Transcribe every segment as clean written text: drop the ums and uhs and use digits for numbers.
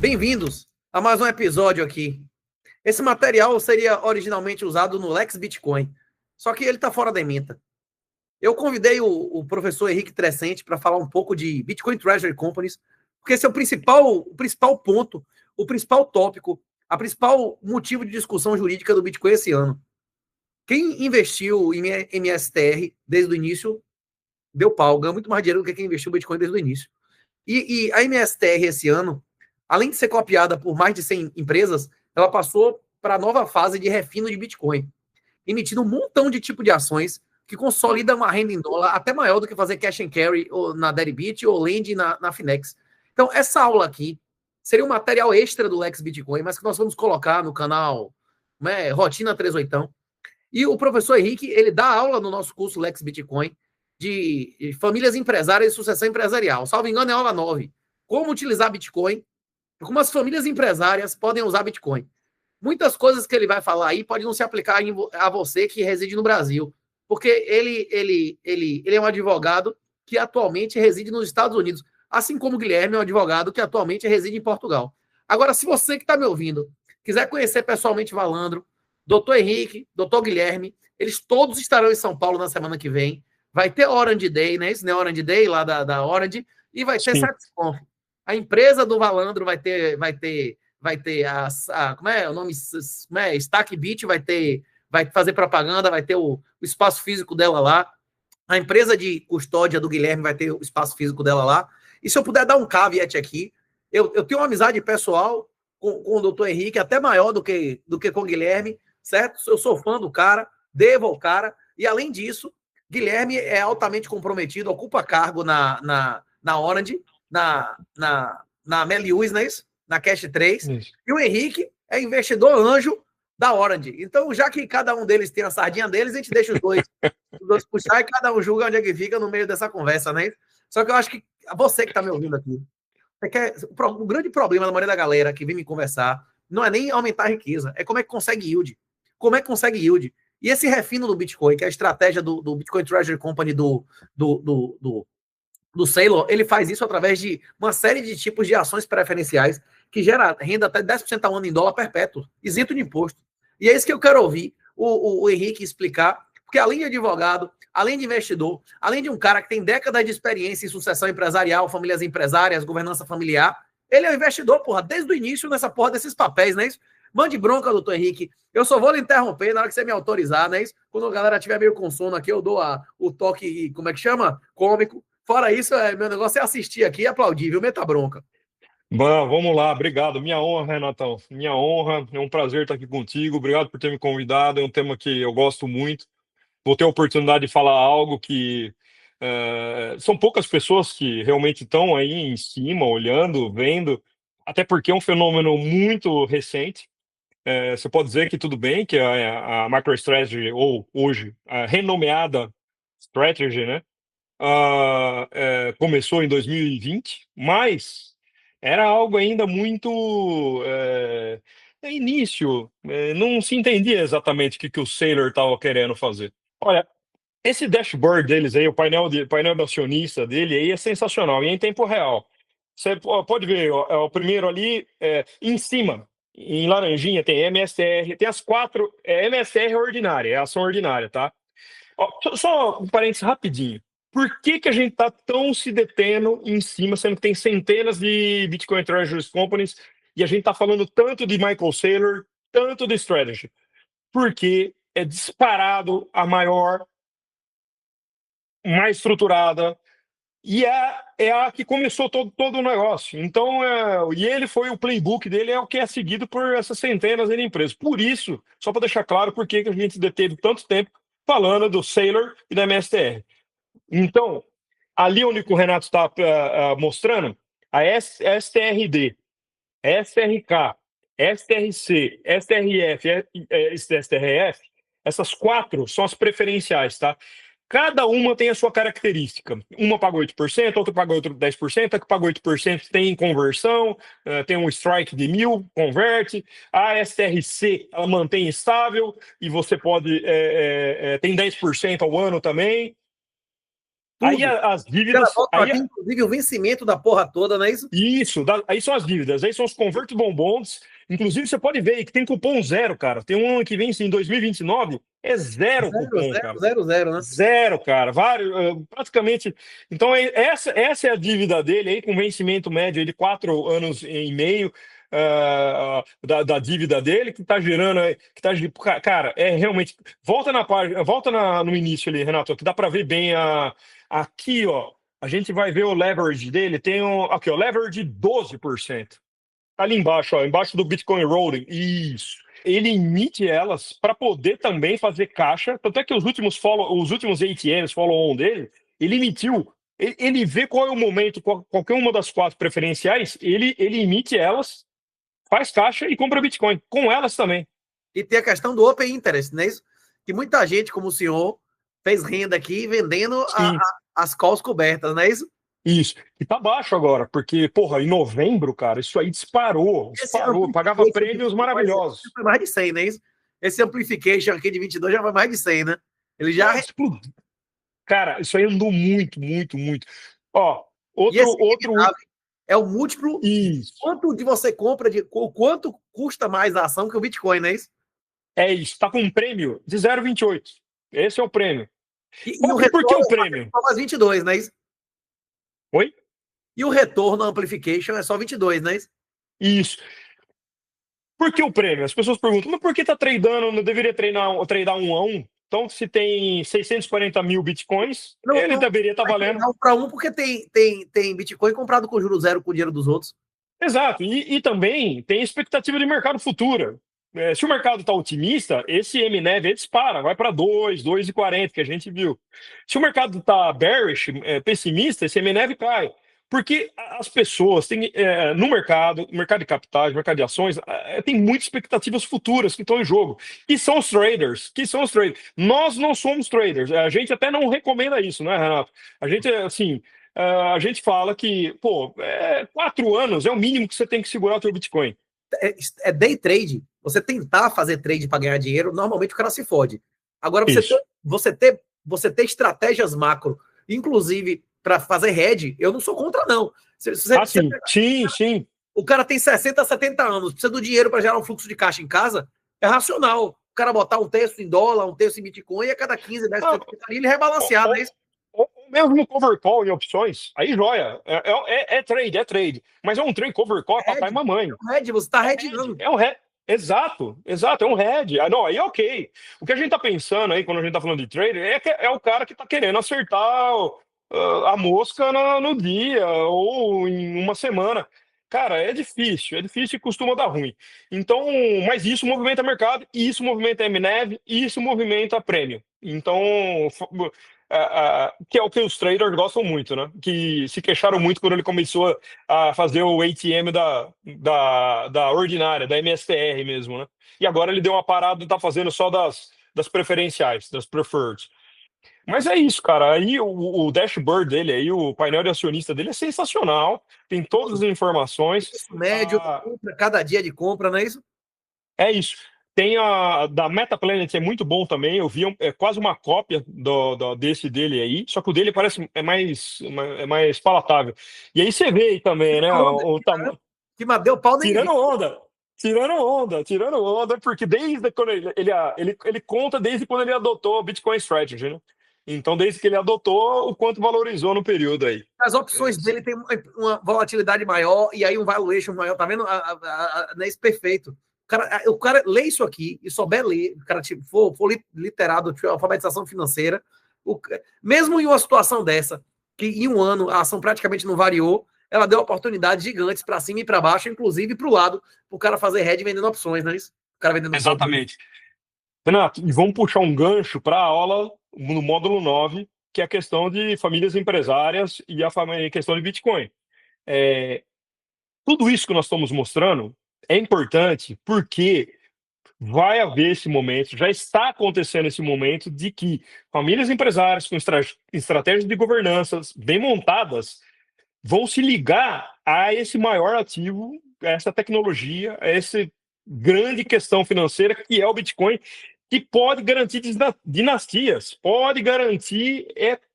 Bem-vindos a mais um episódio aqui. Esse material seria originalmente usado no Lex Bitcoin, só que ele está fora da ementa. Eu convidei o professor Henrique Trescente para falar um pouco de Bitcoin Treasury Companies, porque esse é o principal ponto, o principal tópico, a principal motivo de discussão jurídica do Bitcoin esse ano. Quem investiu em MSTR desde o início deu pau, ganhou muito mais dinheiro do que quem investiu no Bitcoin desde o início. E a MSTR esse ano, além de ser copiada por mais de 100 empresas, ela passou para a nova fase de refino de Bitcoin, emitindo um montão de tipo de ações que consolidam uma renda em dólar até maior do que fazer cash and carry ou na Deribit ou Lend na Finex. Então, essa aula aqui seria um material extra do Lex Bitcoin, mas que nós vamos colocar no canal, né, Rotina 38. E o professor Henrique, ele dá aula no nosso curso Lex Bitcoin de famílias empresárias e sucessão empresarial. Salvo engano, é aula 9. Como utilizar Bitcoin, como as famílias empresárias podem usar Bitcoin. Muitas coisas que ele vai falar aí pode não se aplicar a você que reside no Brasil, porque ele é um advogado que atualmente reside nos Estados Unidos, assim como o Guilherme é um advogado que atualmente reside em Portugal. Agora, se você que está me ouvindo quiser conhecer pessoalmente Valandro, doutor Henrique, doutor Guilherme, eles todos estarão em São Paulo na semana que vem. Vai ter Orange Day, né? Isso não é Orange Day lá da Orange, e vai ter Sim. Satisconf. A empresa do Valandro vai ter como é o nome? Como é? Stack Beat vai fazer propaganda, vai ter o espaço físico dela lá. A empresa de custódia do Guilherme vai ter o espaço físico dela lá. E se eu puder dar um caveat aqui, eu tenho uma amizade pessoal com o doutor Henrique, até maior do que com o Guilherme, certo? Eu sou fã do cara, devo ao cara, e além disso, Guilherme é altamente comprometido, ocupa cargo na Orange, na Melius, não é isso? Na Cash 3, Isso. e o Henrique é investidor anjo da Orange. Então, já que cada um deles tem a sardinha deles, a gente deixa os dois puxar e cada um julga onde é que fica no meio dessa conversa, né? Só que eu acho que você que está me ouvindo aqui, o grande problema da maioria da galera que vem me conversar não é nem aumentar a riqueza, é como é que consegue yield. Como é que consegue yield? E esse refino do Bitcoin, que é a estratégia do Bitcoin Treasury Company do, do, do, do Saylor, ele faz isso através de uma série de tipos de ações preferenciais que gera renda até 10% ao ano em dólar perpétuo, isento de imposto. E é isso que eu quero ouvir o Henrique explicar, porque além de advogado, além de investidor, além de um cara que tem décadas de experiência em sucessão empresarial, famílias empresárias, governança familiar, ele é um investidor, porra, desde o início nessa porra desses papéis, não é isso? Mande bronca, doutor Henrique. Eu só vou lhe interromper na hora que você me autorizar, não é isso? Quando a galera estiver meio com sono aqui, eu dou o toque, como é que chama? Cômico. Fora isso, meu negócio é assistir aqui e aplaudir, viu? Meta bronca. Bom, vamos lá, obrigado. Minha honra, Renatão. Minha honra, é um prazer estar aqui contigo. Obrigado por ter me convidado. É um tema que eu gosto muito. Vou ter a oportunidade de falar algo que são poucas pessoas que realmente estão aí em cima, olhando, vendo, até porque é um fenômeno muito recente. Você pode dizer que tudo bem, que a MicroStrategy, ou hoje, a renomeada Strategy, né? Começou em 2020, mas era algo ainda muito início, não se entendia exatamente o que o Saylor estava querendo fazer. Olha, esse dashboard deles aí, painel do acionista dele aí é sensacional e é em tempo real. Você pode ver, ó, o primeiro ali, em cima, em laranjinha, tem MSR, tem as quatro, MSR ordinária, é a ação ordinária, tá? Ó, só um parênteses rapidinho. Por que que a gente está tão se detendo em cima, sendo que tem centenas de Bitcoin Treasury Companies e a gente está falando tanto de Michael Saylor, tanto de Strategy? Porque é disparado a maior, mais estruturada e é a que começou todo o negócio. Então, e ele foi o playbook dele, é o que é seguido por essas centenas de empresas. Por isso, só para deixar claro por que que a gente deteve tanto tempo falando do Saylor e da MSTR. Então, ali onde o Renato está mostrando, a STRD, STRK, STRC, STRF, STRF, essas quatro são as preferenciais, tá? Cada uma tem a sua característica. Uma paga 8%, outra paga outro 10%, a que paga 8% tem conversão, tem um strike de 1.000, converte. A STRC, ela mantém estável e você pode... tem 10% ao ano também. Aí tudo. as Ela dívidas. volta aqui, inclusive, o vencimento da porra toda, não é isso? Isso, aí são as dívidas, aí são os convertible bonds. Inclusive, você pode ver aí que tem cupom zero, cara. Tem um que vence em 2029, é zero Zero, cupom, zero, cara. zero, zero, né? Zero, cara. Vários, praticamente. Então, essa é a dívida dele aí, com vencimento médio aí de 4 anos e meio. Da dívida dele, que tá gerando, cara, é realmente. Volta na página, volta no início ali, Renato, que dá para ver bem aqui, ó. A gente vai ver o leverage dele, tem aqui, ó, leverage 12%. Ali embaixo, ó, embaixo do Bitcoin Rolling. Isso. Ele emite elas para poder também fazer caixa. Tanto é que os últimos ATMs follow-on dele, ele emitiu. Ele vê qual é o momento, qualquer uma das 4 preferenciais, ele emite elas, faz caixa e compra Bitcoin. Com elas também. E tem a questão do Open Interest, não é isso? Que muita gente, como o senhor, fez renda aqui vendendo Sim. as calls cobertas, não é isso? Isso. E tá baixo agora, porque, porra, em novembro, cara, isso aí disparou. Esse Disparou. Pagava amplification de prêmios 22 maravilhosos. foi mais de 100, não é isso? Esse amplification aqui de 22 já foi mais de 100, né? Ele já... Não, explodiu. Cara, isso aí andou muito, muito, muito. Ó, E esse outro. é o múltiplo Isso. quanto de você compra, o quanto custa mais a ação que o Bitcoin, não é isso? É isso. Tá com um prêmio de 0,28. Esse é o prêmio. E o Por que retorno o prêmio? é só mais 22, não é isso? Oi? E o retorno amplification é só 22, não é isso? Isso. Por que o prêmio? As pessoas perguntam, mas por que tá tradando? Não deveria tradar 1 a 1? Então, se tem 640 mil bitcoins, Não, ele não deveria estar valendo. um para um, porque tem Bitcoin comprado com juros zero com o dinheiro dos outros. Exato, e também tem expectativa de mercado futura. Se o mercado está otimista, esse MNEV dispara, vai para 2, 2,40, que a gente viu. Se o mercado está bearish, pessimista, esse MNEV cai. Porque as pessoas têm, no mercado de capitais, mercado de ações, tem muitas expectativas futuras que estão em jogo. E são os traders, Nós não somos traders, a gente até não recomenda isso, né, Renato? A gente, assim, a gente fala que, 4 anos é o mínimo que você tem que segurar o teu Bitcoin. É day trade. Você tentar fazer trade para ganhar dinheiro, normalmente o cara se fode. Agora, você ter estratégias macro, inclusive para fazer hedge, eu não sou contra, não. Sim. O cara tem 60, 70 anos, precisa do dinheiro para gerar um fluxo de caixa em casa, é racional. O cara botar um terço em dólar, um terço em Bitcoin, e a cada 15, 10, ele rebalancear, né? Ou mesmo cover call em opções, aí joia. É trade. Mas é um trade cover call, papai e mamãe. Hedge, você está hedgando. É um hedge. Exato, é um hedge. Não, aí ok. O que a gente tá pensando aí, quando a gente tá falando de trader, é o cara que tá querendo acertar a mosca no dia ou em uma semana. Cara, é difícil e costuma dar ruim. Então, mas isso movimenta mercado, isso movimenta MNEV, isso movimenta prêmio. Então, que é o que os traders gostam muito, né? Que se queixaram muito quando ele começou a fazer o ATM da ordinária, da MSTR mesmo, né? E agora ele deu uma parada e tá fazendo só das preferenciais, das preferred. Mas é isso, cara. Aí o dashboard dele, aí o painel de acionista dele é sensacional. Tem todas as informações. Isso médio, cada dia de compra, não é isso? É isso. Tem da MetaPlanet, é muito bom também. Eu vi, é quase uma cópia desse dele aí, só que o dele parece mais palatável. E aí você vê aí também, né? O tamanho. Que deu pau nem Tirando onda. Tirando onda, porque desde quando ele conta desde quando ele adotou a Bitcoin Strategy, né? Então, desde que ele adotou, o quanto valorizou no período aí. As opções dele tem uma volatilidade maior e aí um valuation maior, tá vendo? Não é isso perfeito. O cara lê isso aqui e souber ler, o cara for literado, alfabetização financeira, mesmo em uma situação dessa, que em um ano a ação praticamente não variou, ela deu oportunidades gigantes para cima e para baixo, inclusive para o lado, para o cara fazer hedge vendendo opções, não é isso? O cara vendendo Exatamente. Renato, e vamos puxar um gancho para a aula no módulo 9, que é a questão de famílias empresárias e a questão de Bitcoin. Tudo isso que nós estamos mostrando é importante porque vai haver esse momento, já está acontecendo esse momento de que famílias empresárias com estratégias de governança bem montadas vão se ligar a esse maior ativo, a essa tecnologia, a essa grande questão financeira que é o Bitcoin, que pode garantir dinastias, pode garantir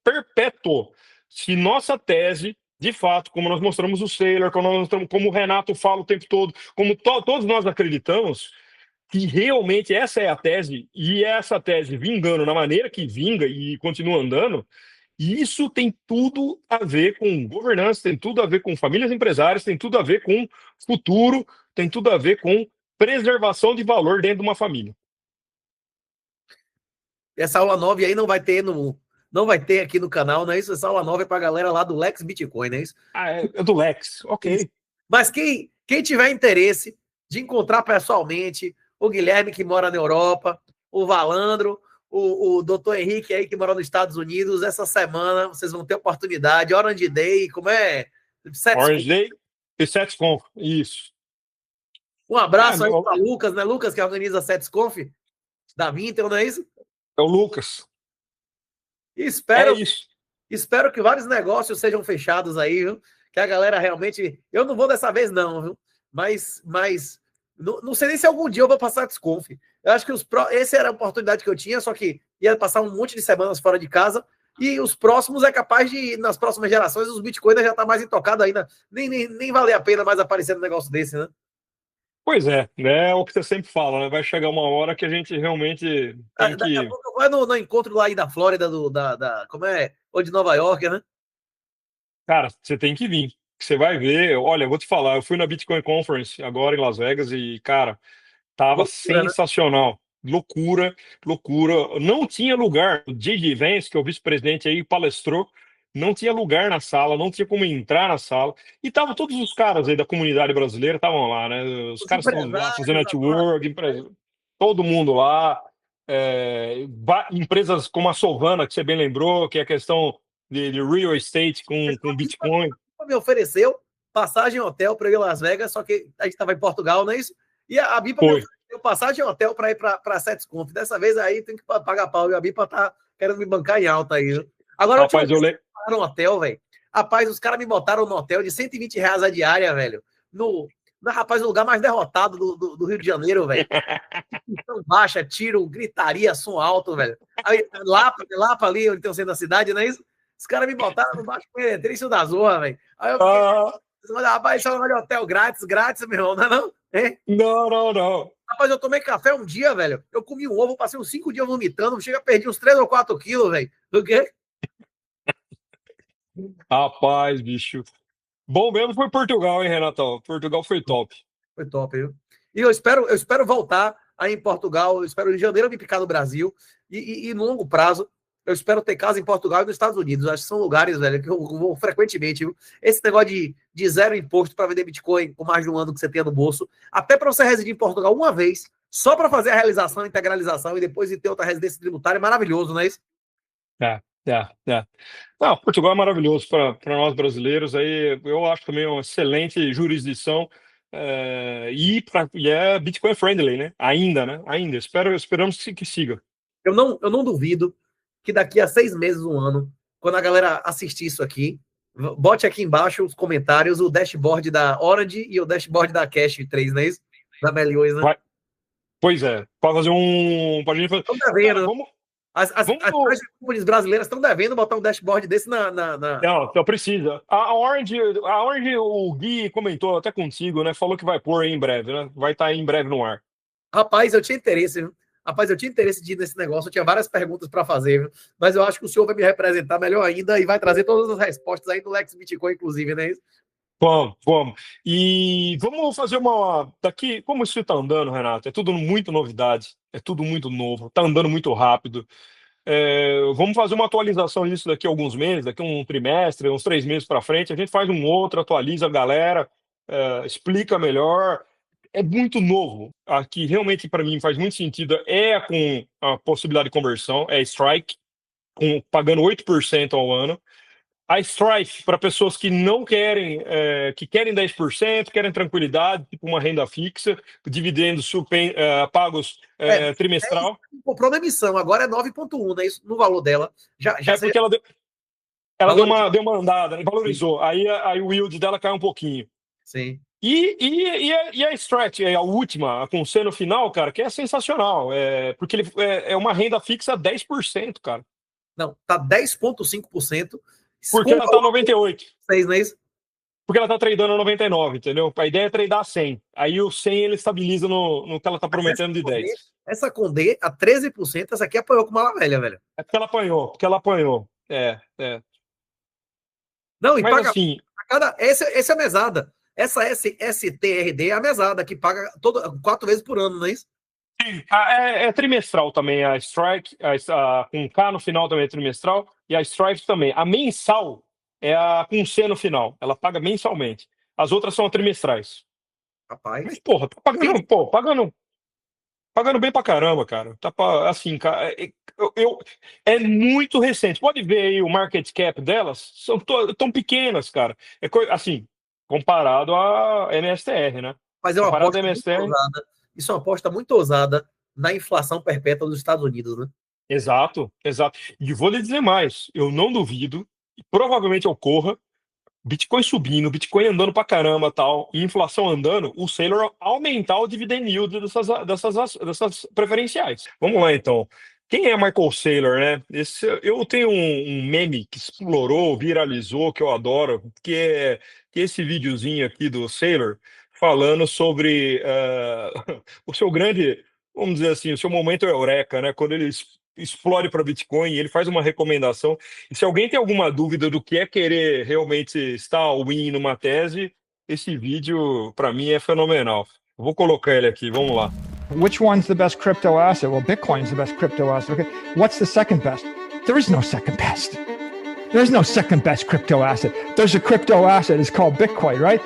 perpétuo. se nossa tese, de fato, como nós mostramos o Saylor, como o Renato fala o tempo todo, como todos nós acreditamos, que realmente essa é a tese, e essa tese vingando na maneira que vinga e continua andando, isso tem tudo a ver com governança, tem tudo a ver com famílias empresárias, tem tudo a ver com futuro, tem tudo a ver com preservação de valor dentro de uma família. Essa aula 9 aí não vai ter aqui no canal, não é isso? Essa aula 9 é pra galera lá do Lex Bitcoin, não é isso? Ah, é do Lex, ok. Isso. Mas quem tiver interesse de encontrar pessoalmente o Guilherme que mora na Europa, o Valandro, o doutor Henrique aí que mora nos Estados Unidos, essa semana vocês vão ter oportunidade, Orange Day, como é? Orange Day e SetsConf, isso. Um abraço aí para Lucas, né? Lucas que organiza a SetsConf da Vintel, não é isso? É o Lucas. E espero que vários negócios sejam fechados aí, viu? Que a galera realmente... Eu não vou dessa vez não, viu? Mas não sei nem se algum dia eu vou passar Desconf. Eu acho que essa era a oportunidade que eu tinha, só que ia passar um monte de semanas fora de casa, e os próximos é capaz de, nas próximas gerações, os bitcoins já tá mais intocado ainda. Nem valer a pena mais aparecer um negócio desse, né? Pois é o que você sempre fala, né? Vai chegar uma hora que a gente realmente tem Daqui a que... pouco vai no encontro lá aí da Flórida, como é? Ou de Nova York, né? Cara, você tem que vir. Você vai ver. Olha, eu vou te falar, eu fui na Bitcoin Conference agora em Las Vegas e, cara, tava Loucura, né? sensacional. Loucura, loucura. Não tinha lugar. O J.J. Vance, que é o vice-presidente aí, palestrou. Não tinha lugar na sala, não tinha como entrar na sala. E tava todos os caras aí da comunidade brasileira, estavam lá, né? Os Os caras estavam lá fazendo empresários, network, todo mundo lá. Empresas como a Solvana, que você bem lembrou, que é a questão de real estate com Bitcoin. me ofereceu passagem hotel para ir a Las Vegas, só que a gente estava em Portugal, não é isso? E a Bipa me Foi. ofereceu passagem hotel para ir para a SetsConf. Dessa vez aí tem que pagar pau. E a Bipa tá querendo me bancar em alta aí. Viu? Agora, a última Rapaz, vez que me no hotel, velho. Rapaz, os caras me botaram no hotel de R$ 120 a diária, velho. Rapaz, o lugar mais derrotado do Rio de Janeiro, velho. Então, baixa, tiro, gritaria, som alto, velho. Aí, Lapa ali, onde tem o centro da cidade, não é isso? Os caras me botaram no baixo meretrício da Zorra, velho. Aí eu fiquei, rapaz, isso é um hotel grátis, meu irmão, não é não? É? Não. Rapaz, eu tomei café um dia, velho. Eu comi um ovo, passei uns 5 dias vomitando, chega a perder uns 3 ou 4 quilos, velho. Do quê? Rapaz, bicho. Bom mesmo foi Portugal, hein, Renatão? Portugal foi top. Foi top, viu? E eu espero voltar aí em Portugal, eu espero em janeiro me picar no Brasil, e no longo prazo, eu espero ter casa em Portugal e nos Estados Unidos. Acho que são lugares, velho, que eu vou frequentemente, viu? Esse negócio de zero imposto para vender Bitcoin com mais de um ano que você tenha no bolso, até para você residir em Portugal uma vez, só para fazer a realização, a integralização e depois de ter outra residência tributária, é maravilhoso, não é isso? Não, Portugal é maravilhoso para nós brasileiros. Aí eu acho também uma excelente jurisdição e é Bitcoin friendly, né? Ainda, né? Ainda. Esperamos que siga. Eu não duvido que daqui a 6 meses, um ano, quando a galera assistir isso aqui, bote aqui embaixo os comentários, o dashboard da Orange e o dashboard da Cash 3, não é isso? Da Melhões, né? Pois é, para fazer um. Pra gente fazer... Estão devendo. Cara, as companhias brasileiras estão devendo botar um dashboard desse na. Não precisa. A Orange, o Gui comentou até contigo, né? Falou que vai pôr aí em breve, né? Vai estar aí em breve no ar. Rapaz, eu tinha interesse, viu? Rapaz, eu tinha interesse de ir nesse negócio, eu tinha várias perguntas para fazer, viu? Mas eu acho que o senhor vai me representar melhor ainda e vai trazer todas as respostas aí do Lex Bitcoin, inclusive, né? Vamos. E vamos fazer daqui, como isso está andando, Renato? É tudo muito novidade, é tudo muito novo, está andando muito rápido. Vamos fazer uma atualização disso daqui a alguns meses, daqui a um trimestre, uns 3 meses para frente, a gente faz um outro, atualiza a galera, explica melhor. É muito novo. Aqui realmente para mim faz muito sentido com a possibilidade de conversão, é Strike, pagando 8% ao ano. A Strife, para pessoas que não querem, que querem 10%, querem tranquilidade, tipo uma renda fixa, dividendos pagos trimestral. Comprou na emissão, agora é 9,1, né? Isso no valor dela. Porque ela deu uma andada, né? Valorizou. Aí o yield dela cai um pouquinho. Sim. E a Strat, a última, com o C no final, cara, que é sensacional. Porque ele é uma renda fixa 10%, cara. Não, tá 10,5%. Porque ela tá 98. 6, não é isso? Porque ela tá tradando 99, entendeu? A ideia é tradar 100. Aí o 100 ele estabiliza no que ela tá prometendo de 10. Essa com D, a 13%, essa aqui apanhou com mala velha, velho. É porque ela apanhou, porque ela apanhou. É. Não, e Mas paga assim, a cada. Essa é a mesada. Essa STRD é a mesada, que paga 4 vezes por ano, não é isso? é trimestral também a Strike, com K no final também é trimestral, e a Stripe também. A mensal é a com C no final. Ela paga mensalmente. As outras são trimestrais. Rapaz. Mas, porra, tá pagando, pô, pagando bem pra caramba, cara. Assim, cara, é muito recente. Pode ver aí o market cap delas, são tão pequenas, cara. Assim, comparado à MSTR, né? Mas é uma Comparado à aposta muito MSTR. ousada. Isso é uma aposta muito ousada na inflação perpétua dos Estados Unidos, né? Exato, exato. E vou lhe dizer mais, eu não duvido, e provavelmente ocorra, Bitcoin subindo, Bitcoin andando pra caramba, tal, e inflação andando, o Sailor aumentar o dividend yield dessas preferenciais. Vamos lá, então. Quem é Michael Saylor, né? Eu tenho um meme que explorou, viralizou, que eu adoro, que é esse videozinho aqui do Saylor falando sobre o seu grande, vamos dizer assim, o seu momento eureka, né? Quando ele explode para Bitcoin, ele faz uma recomendação. E se alguém tem alguma dúvida do que é querer realmente estar all-in numa tese, esse vídeo, para mim, é fenomenal. Eu vou colocar ele aqui, vamos lá. Which one's the best crypto asset? Well, Bitcoin's the best crypto asset. Okay. What's the second best? There is no second best. There's no second best crypto asset. There's a crypto asset. It's called Bitcoin, right?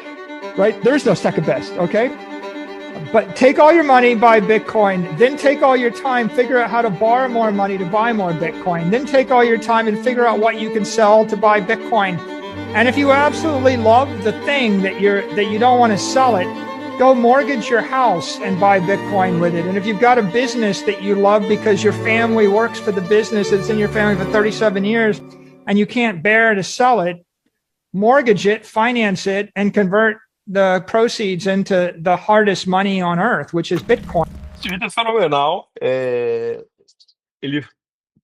Right? There's no second best. Okay. But take all your money, buy Bitcoin. Then take all your time, figure out how to borrow more money to buy more Bitcoin. Then take all your time and figure out what you can sell to buy Bitcoin. And if you absolutely love the thing that you don't want to sell it, go mortgage your house and buy Bitcoin with it. And if you've got a business that you love because your family works for the business that's in your family for 37 years and you can't bear to sell it, mortgage it, finance it, and convert the proceeds into the hardest money on earth, which is Bitcoin. Esse vídeo é fenomenal.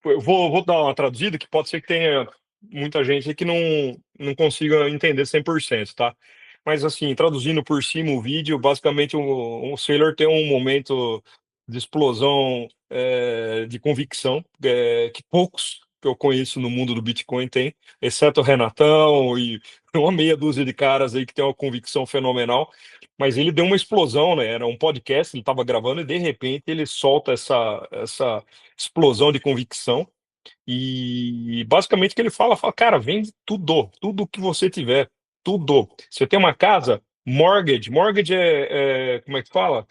Eu vou dar uma traduzida que pode ser que tenha muita gente que não consiga entender 100%, tá? Mas assim, traduzindo por cima o vídeo, basicamente o Saylor tem um momento de explosão de convicção que poucos que eu conheço no mundo do Bitcoin tem, exceto o Renatão e uma meia dúzia de caras aí que tem uma convicção fenomenal. Mas ele deu uma explosão, né? Era um podcast, ele estava gravando e de repente ele solta essa explosão de convicção. E basicamente o que ele fala, cara, vende tudo que você tiver, tudo. Você tem uma casa, mortgage como é que fala?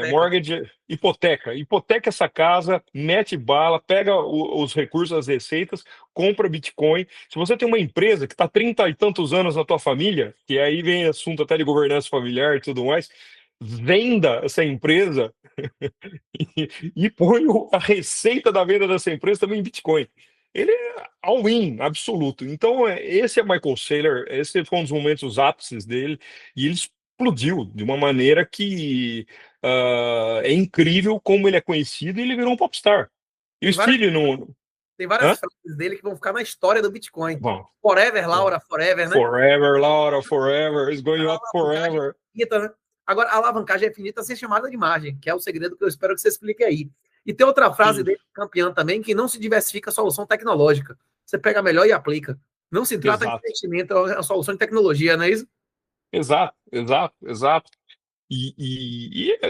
Mortgage, hipoteca essa casa, mete bala, pega os recursos, as receitas, compra Bitcoin. Se você tem uma empresa que está 30 e tantos anos na tua família, que aí vem assunto até de governança familiar e tudo mais, venda essa empresa e põe a receita da venda dessa empresa também em Bitcoin. Ele é all-in, absoluto. Então, esse é Michael Saylor, esse foi um dos momentos ápices dele, e ele explodiu de uma maneira que é incrível como ele é conhecido e ele virou um popstar. E o Steve não. Tem várias frases dele que vão ficar na história do Bitcoin. Bom, Forever, Laura, forever, né? Forever, Laura, forever, it's going up forever. Né? Agora, a alavancagem é finita sem chamada de margem, que é o segredo que eu espero que você explique aí. E tem outra frase dele, campeã também, que não se diversifica a solução tecnológica. Você pega melhor e aplica. Não se trata de investimento, é uma solução de tecnologia, não é isso? Exato.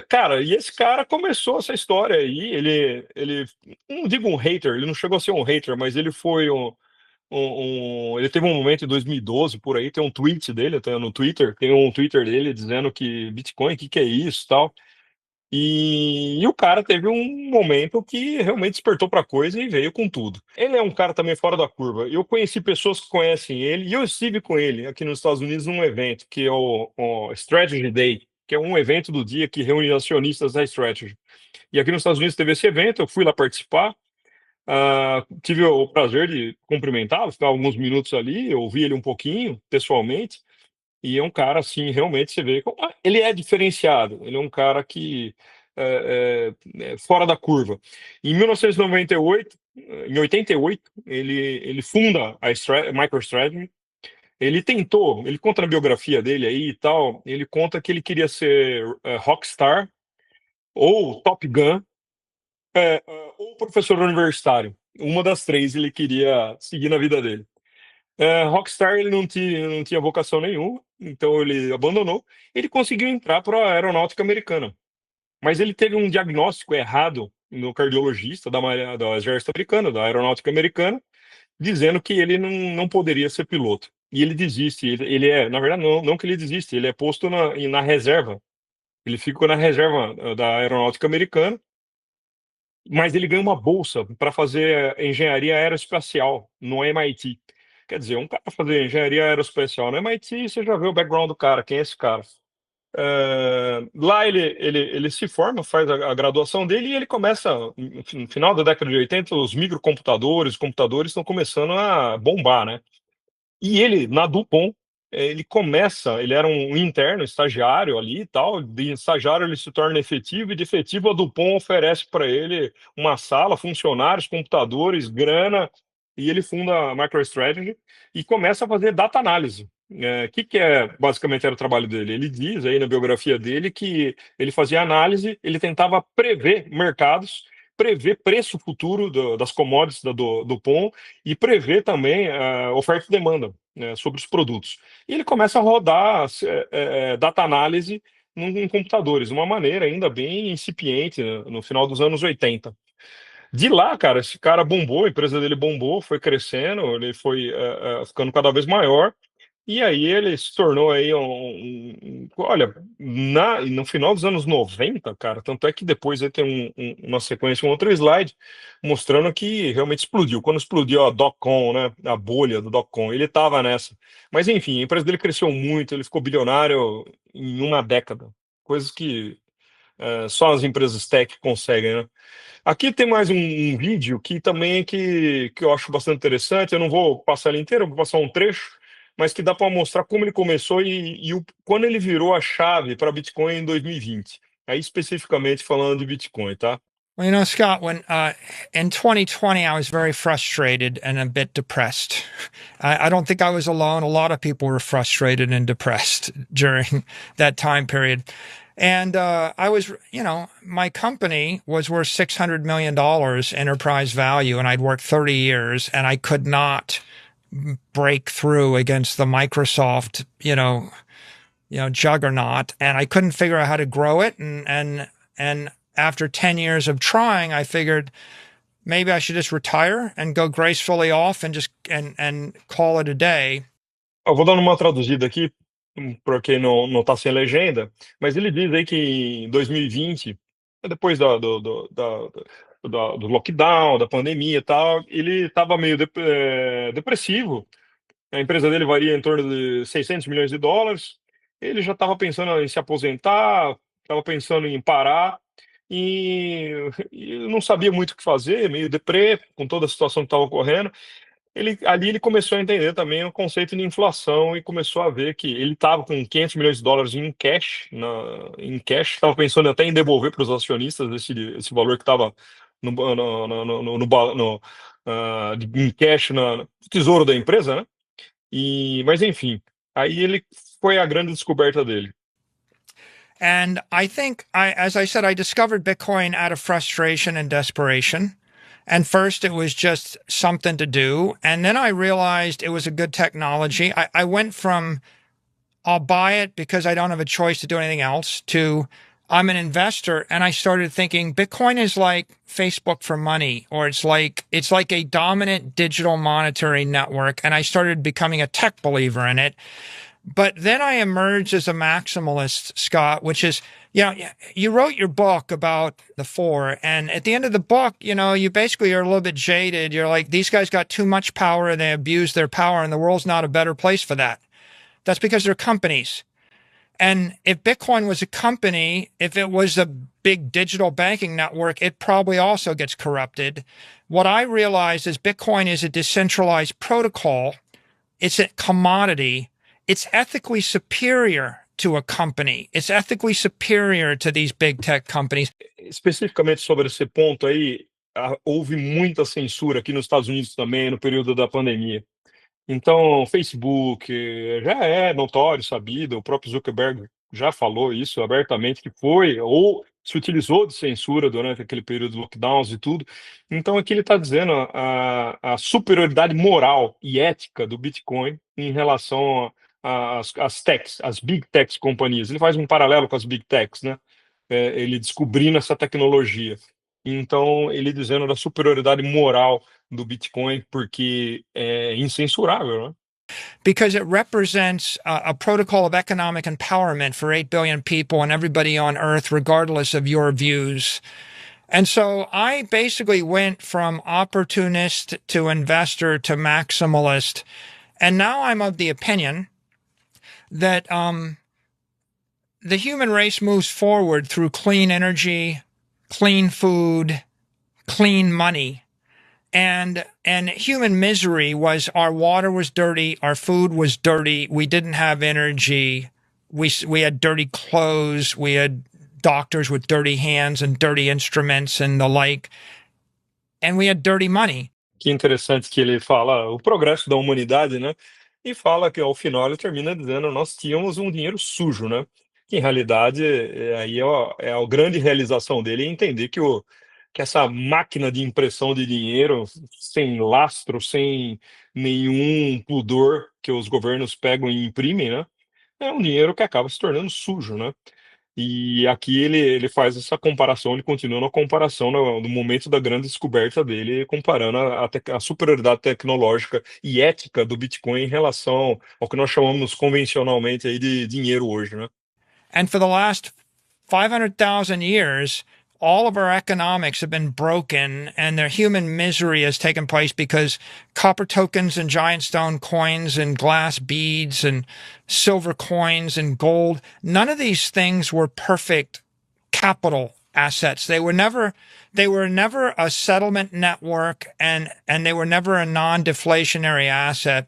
Cara, e esse cara começou essa história aí, ele não digo um hater, ele não chegou a ser um hater, mas ele foi ele teve um momento em 2012, por aí, tem um tweet dele, até no Twitter, tem um Twitter dele dizendo que Bitcoin, o que é isso, tal. E o cara teve um momento que realmente despertou para coisa e veio com tudo. Ele é um cara também fora da curva. Eu conheci pessoas que conhecem ele e eu estive com ele aqui nos Estados Unidos num evento que é o Strategy Day, que é um evento do dia que reúne acionistas da Strategy. E aqui nos Estados Unidos teve esse evento, eu fui lá participar. Tive o prazer de cumprimentá-lo, ficar alguns minutos ali, eu ouvi ele um pouquinho, pessoalmente, e é um cara, assim, realmente você vê, ele é diferenciado, ele é um cara que é fora da curva. Em 1998, em 88, ele funda a MicroStrategy. Ele conta na biografia dele aí e tal, ele conta que ele queria ser rockstar ou Top Gun, ou professor universitário. Uma das três ele queria seguir na vida dele. Rockstar ele não tinha vocação nenhuma, então ele abandonou. Ele conseguiu entrar para a aeronáutica americana, mas ele teve um diagnóstico errado no cardiologista do exército americano, da aeronáutica americana, dizendo que ele não poderia ser piloto. E ele desiste. Na verdade, não que ele desiste, ele é posto na reserva. Ele fica na reserva da aeronáutica americana, mas ele ganha uma bolsa para fazer engenharia aeroespacial no MIT. Quer dizer, um cara fazer engenharia aeroespacial no MIT, você já vê o background do cara, quem é esse cara? Lá ele se forma, faz a graduação dele e ele começa, no final da década de 80, os microcomputadores, os computadores estão começando a bombar, né? E ele, na Dupont, ele era um interno, estagiário ali e tal, de estagiário ele se torna efetivo, e de efetivo a Dupont oferece para ele uma sala, funcionários, computadores, grana, e ele funda a MicroStrategy e começa a fazer data análise. Que basicamente era o trabalho dele? Ele diz aí na biografia dele que ele fazia análise, ele tentava prever mercados, prever preço futuro das commodities da Dupont e prever também oferta e demanda, né, sobre os produtos. E ele começa a rodar data análise em computadores, de uma maneira ainda bem incipiente, né, no final dos anos 80. De lá, cara, esse cara bombou, a empresa dele bombou, foi crescendo, ele foi ficando cada vez maior. E aí ele se tornou aí olha, no final dos anos 90, cara, tanto é que depois ele tem uma sequência, um outro slide, mostrando que realmente explodiu. Quando explodiu a dot-com, né, a bolha do dot-com, ele estava nessa. Mas enfim, a empresa dele cresceu muito, ele ficou bilionário em uma década. Coisas que só as empresas tech conseguem, né? Aqui tem mais um vídeo que também que eu acho bastante interessante. Eu não vou passar ele inteiro, eu vou passar um trecho, mas que dá para mostrar como ele começou quando ele virou a chave para Bitcoin em 2020. Aí especificamente falando de Bitcoin, tá? Well, Scott, when in 2020, I was very frustrated and a bit depressed. I don't think I was alone. A lot of people were frustrated and depressed during that time period. And I was, my company was worth $600 million enterprise value, and I'd worked 30 years, and I could not break through against the Microsoft, juggernaut, and I couldn't figure out how to grow it. And after 10 years of trying, I figured maybe I should just retire and go gracefully off and just and call it a day. Eu vou dando uma traduzida aqui para quem não está sem legenda, mas ele diz aí que em 2020, depois do lockdown, da pandemia e tal, ele estava meio depressivo. A empresa dele varia em torno de $600 milhões. Ele já estava pensando em se aposentar, estava pensando em parar e não sabia muito o que fazer, meio deprê, com toda a situação que estava ocorrendo. Ali ele começou a entender também o conceito de inflação e começou a ver que ele estava com $500 milhões em cash, estava pensando até em devolver para os acionistas esse valor que estava em cash no tesouro da empresa, né? Mas enfim, aí ele foi a grande descoberta dele. And I think, as I said, I discovered Bitcoin out of frustration and desperation. And first it was just something to do. And then I realized it was a good technology. I went from, I'll buy it because I don't have a choice to do anything else, to I'm an investor. And I started thinking Bitcoin is like Facebook for money, or it's like a dominant digital monetary network. And I started becoming a tech believer in it. But then I emerged as a maximalist, Scott, which is, you wrote your book about the four, and at the end of the book, you basically are a little bit jaded. You're like, these guys got too much power and they abuse their power, and the world's not a better place for that. That's because they're companies. And if Bitcoin was a company, if it was a big digital banking network, it probably also gets corrupted. What I realized is Bitcoin is a decentralized protocol. It's a commodity. It's ethically superior to a company. It's ethically superior to these big tech companies. Especificamente sobre esse ponto aí, houve muita censura aqui nos Estados Unidos também no período da pandemia. Então, Facebook já é notório, sabido, o próprio Zuckerberg já falou isso abertamente, que foi ou se utilizou de censura durante aquele período de lockdowns e tudo. Então, aqui ele está dizendo a superioridade moral e ética do Bitcoin em relação às techs, as big techs companhias. Ele faz um paralelo com as big techs, né? Ele descobrindo essa tecnologia. Então, ele dizendo da superioridade moral do Bitcoin, porque é incensurável, né? Because it represents a protocol of economic empowerment for 8 billion people and everybody on Earth, regardless of your views. And so I basically went from opportunist to investor to maximalist. And now I'm of the opinion that the human race moves forward through clean energy, clean food, clean money. And human misery was our water was dirty, our food was dirty, we didn't have energy, we had dirty clothes, we had doctors with dirty hands and dirty instruments and the like, and we had dirty money. Que interessante que ele fala o progresso da humanidade, né? E fala que ao final ele termina dizendo nós tínhamos um dinheiro sujo, né? Que em realidade aí é a grande realização dele é entender que essa máquina de impressão de dinheiro sem lastro, sem nenhum pudor que os governos pegam e imprimem, né? É um dinheiro que acaba se tornando sujo, né? E aqui ele faz essa comparação, ele continua na comparação no momento da grande descoberta dele, comparando a superioridade tecnológica e ética do Bitcoin em relação ao que nós chamamos convencionalmente aí de dinheiro hoje, né? And for the last 500,000 years, all of our economics have been broken and the human misery has taken place because copper tokens and giant stone coins and glass beads and silver coins and gold, none of these things were perfect capital assets. They were never a settlement network and they were never a non-deflationary asset.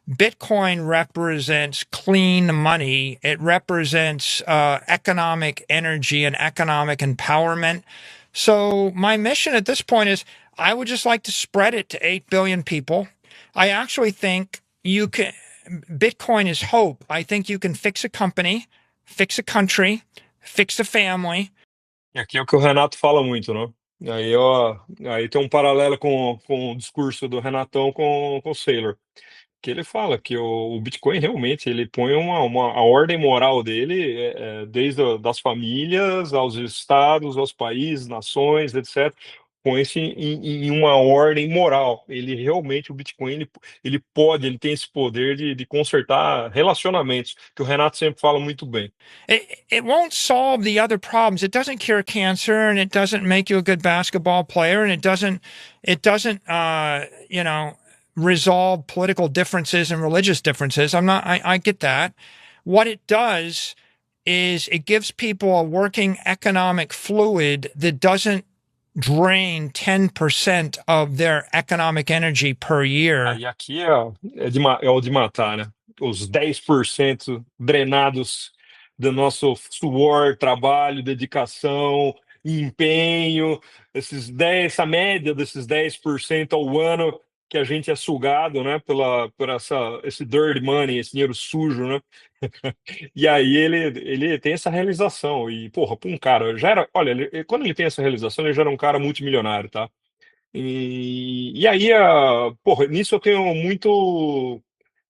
Bitcoin represents clean money. It represents economic energy and economic empowerment. So my mission at this point is I would just like to spread it to 8 billion people. I actually think Bitcoin is hope. I think you can fix a company, fix a country, fix a family. Aqui é o que o Renato fala muito, né? Aí tem um paralelo com o discurso do Renatão com o Saylor. Que ele fala que o Bitcoin realmente ele põe a ordem moral dele desde das famílias aos estados, aos países, nações, etc. Põe-se em uma ordem moral. Ele realmente, o Bitcoin, ele tem esse poder de consertar relacionamentos, que o Renato sempre fala muito bem. It won't solve the other problems. It doesn't cure cancer, and it doesn't make you a good basketball player, and it doesn't resolve political differences and religious differences. I get that. What it does is it gives people a working economic fluid that doesn't drain 10% of their economic energy per year. E aqui é o de matar, né? Os 10% drenados do nosso suor, trabalho, dedicação, empenho, essa média desses 10% ao ano que a gente é sugado, né, por esse dirty money, esse dinheiro sujo, né? E aí ele tem essa realização e, porra, para um cara, olha, quando ele tem essa realização, ele já era um cara multimilionário, tá? E aí, porra, nisso eu tenho muito.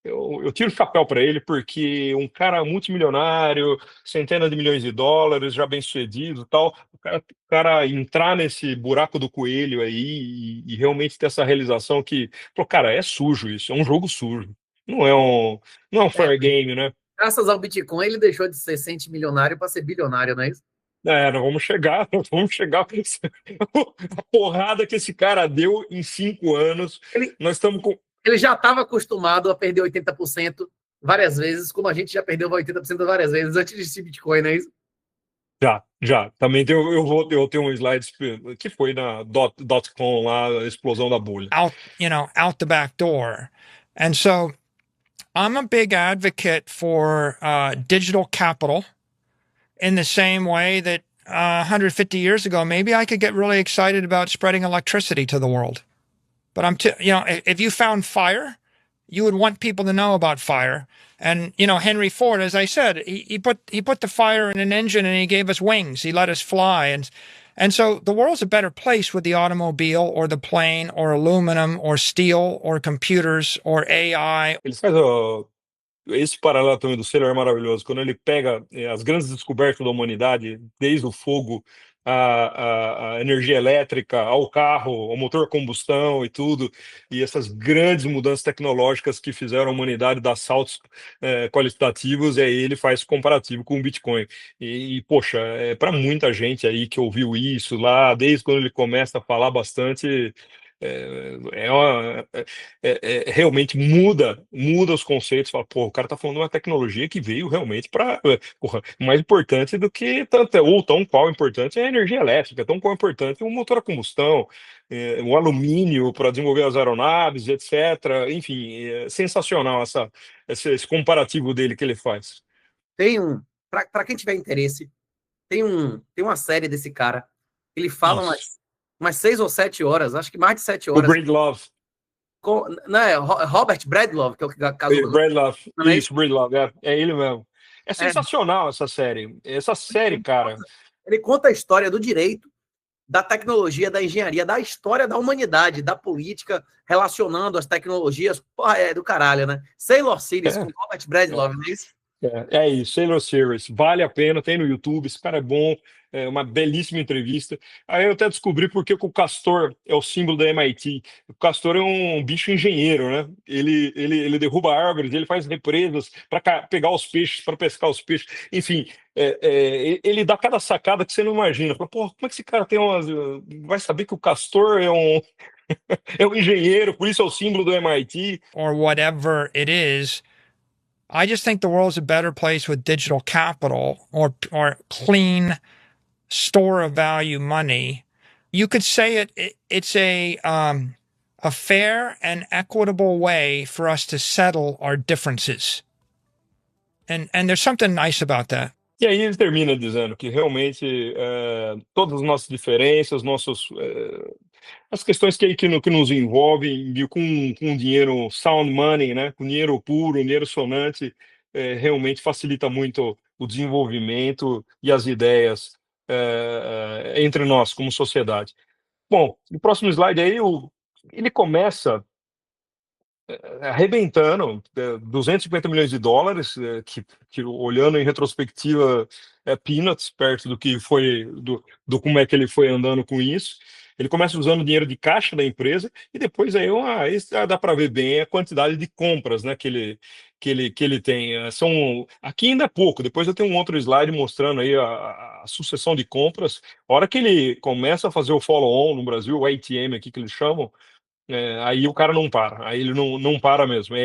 Eu tiro o chapéu para ele, porque um cara multimilionário, centenas de milhões de dólares, já bem-sucedido e tal, o cara entrar nesse buraco do coelho aí e realmente ter essa realização que, pô, cara, é sujo isso, é um jogo sujo. Não é um fair game, né? Graças ao Bitcoin, ele deixou de ser centimilionário para ser bilionário, não é isso? Nós vamos chegar a porrada que esse cara deu em 5 anos. Nós estamos com. Ele já estava acostumado a perder 80% várias vezes, como a gente já perdeu 80% várias vezes antes de ser Bitcoin, não é isso? Já. Também eu tenho um slide que foi na .com lá, a explosão da bolha. Out the back door. And so I'm a big advocate for digital capital in the same way that 150 years ago, maybe I could get really excited about spreading electricity to the world. But if you found fire, you would want people to know about fire. And, Henry Ford, as I said, he put the fire in an engine and he gave us wings. He let us fly. And so the world's a better place with the automobile or the plane or aluminum or steel or computers or AI. Ele faz esse paralelo também do Sailor é maravilhoso. Quando ele pega as grandes descobertas da humanidade, desde o fogo, a energia elétrica, ao carro, ao motor a combustão e tudo, e essas grandes mudanças tecnológicas que fizeram a humanidade dar saltos qualitativos, e aí ele faz comparativo com o Bitcoin. Poxa, para muita gente aí que ouviu isso lá, desde quando ele começa a falar bastante, realmente muda os conceitos. Fala, pô, o cara tá falando de uma tecnologia que veio realmente para, mais importante do que ou tão qual importante é a energia elétrica, tão qual importante o motor a combustão, o alumínio para desenvolver as aeronaves, etc. Enfim, é sensacional esse comparativo dele que ele faz. Tem para quem tiver interesse, tem uma série desse cara. Ele fala umas 6 ou 7 horas, acho que mais de 7 horas. O Breedlove. Não, é Robert Breedlove, que é o caso. Breedlove, isso, Breedlove, é ele mesmo. É sensacional essa série. Essa série, cara. Ele conta a história do direito, da tecnologia, da engenharia, da história da humanidade, da política, relacionando as tecnologias. Porra, é do caralho, né? Sailor Series com Robert Breedlove, não é isso? É isso, Sailor Series. Vale a pena, tem no YouTube, esse cara é bom. É uma belíssima entrevista. Aí eu até descobri por que o castor é o símbolo da MIT. O castor é um bicho engenheiro, né? Ele derruba árvores, ele faz represas para pegar os peixes, para pescar os peixes. Enfim, ele dá cada sacada que você não imagina. Fala, pô, como é que esse cara tem umas... Vai saber que o castor é um... é um engenheiro, por isso é o símbolo do MIT. Or whatever it is. I just think the world's a better place with digital capital or clean store of value money. You could say it's a fair and equitable way for us to settle our differences. And there's something nice about that. E aí ele termina dizendo que realmente todas as nossas diferenças, as questões que nos envolvem com dinheiro sound money, né, com dinheiro puro, dinheiro sonante, realmente facilita muito o desenvolvimento e as ideias entre nós como sociedade. Bom, no próximo slide aí ele começa arrebentando $250 milhões, que olhando em retrospectiva peanuts perto do que foi do como é que ele foi andando com isso. Ele começa usando o dinheiro de caixa da empresa e depois aí dá para ver bem a quantidade de compras, né, que ele tem. Aqui ainda é pouco, depois eu tenho um outro slide mostrando aí a sucessão de compras. A hora que ele começa a fazer o follow-on no Brasil, o ATM aqui que eles chamam, aí o cara não para, aí ele não para mesmo.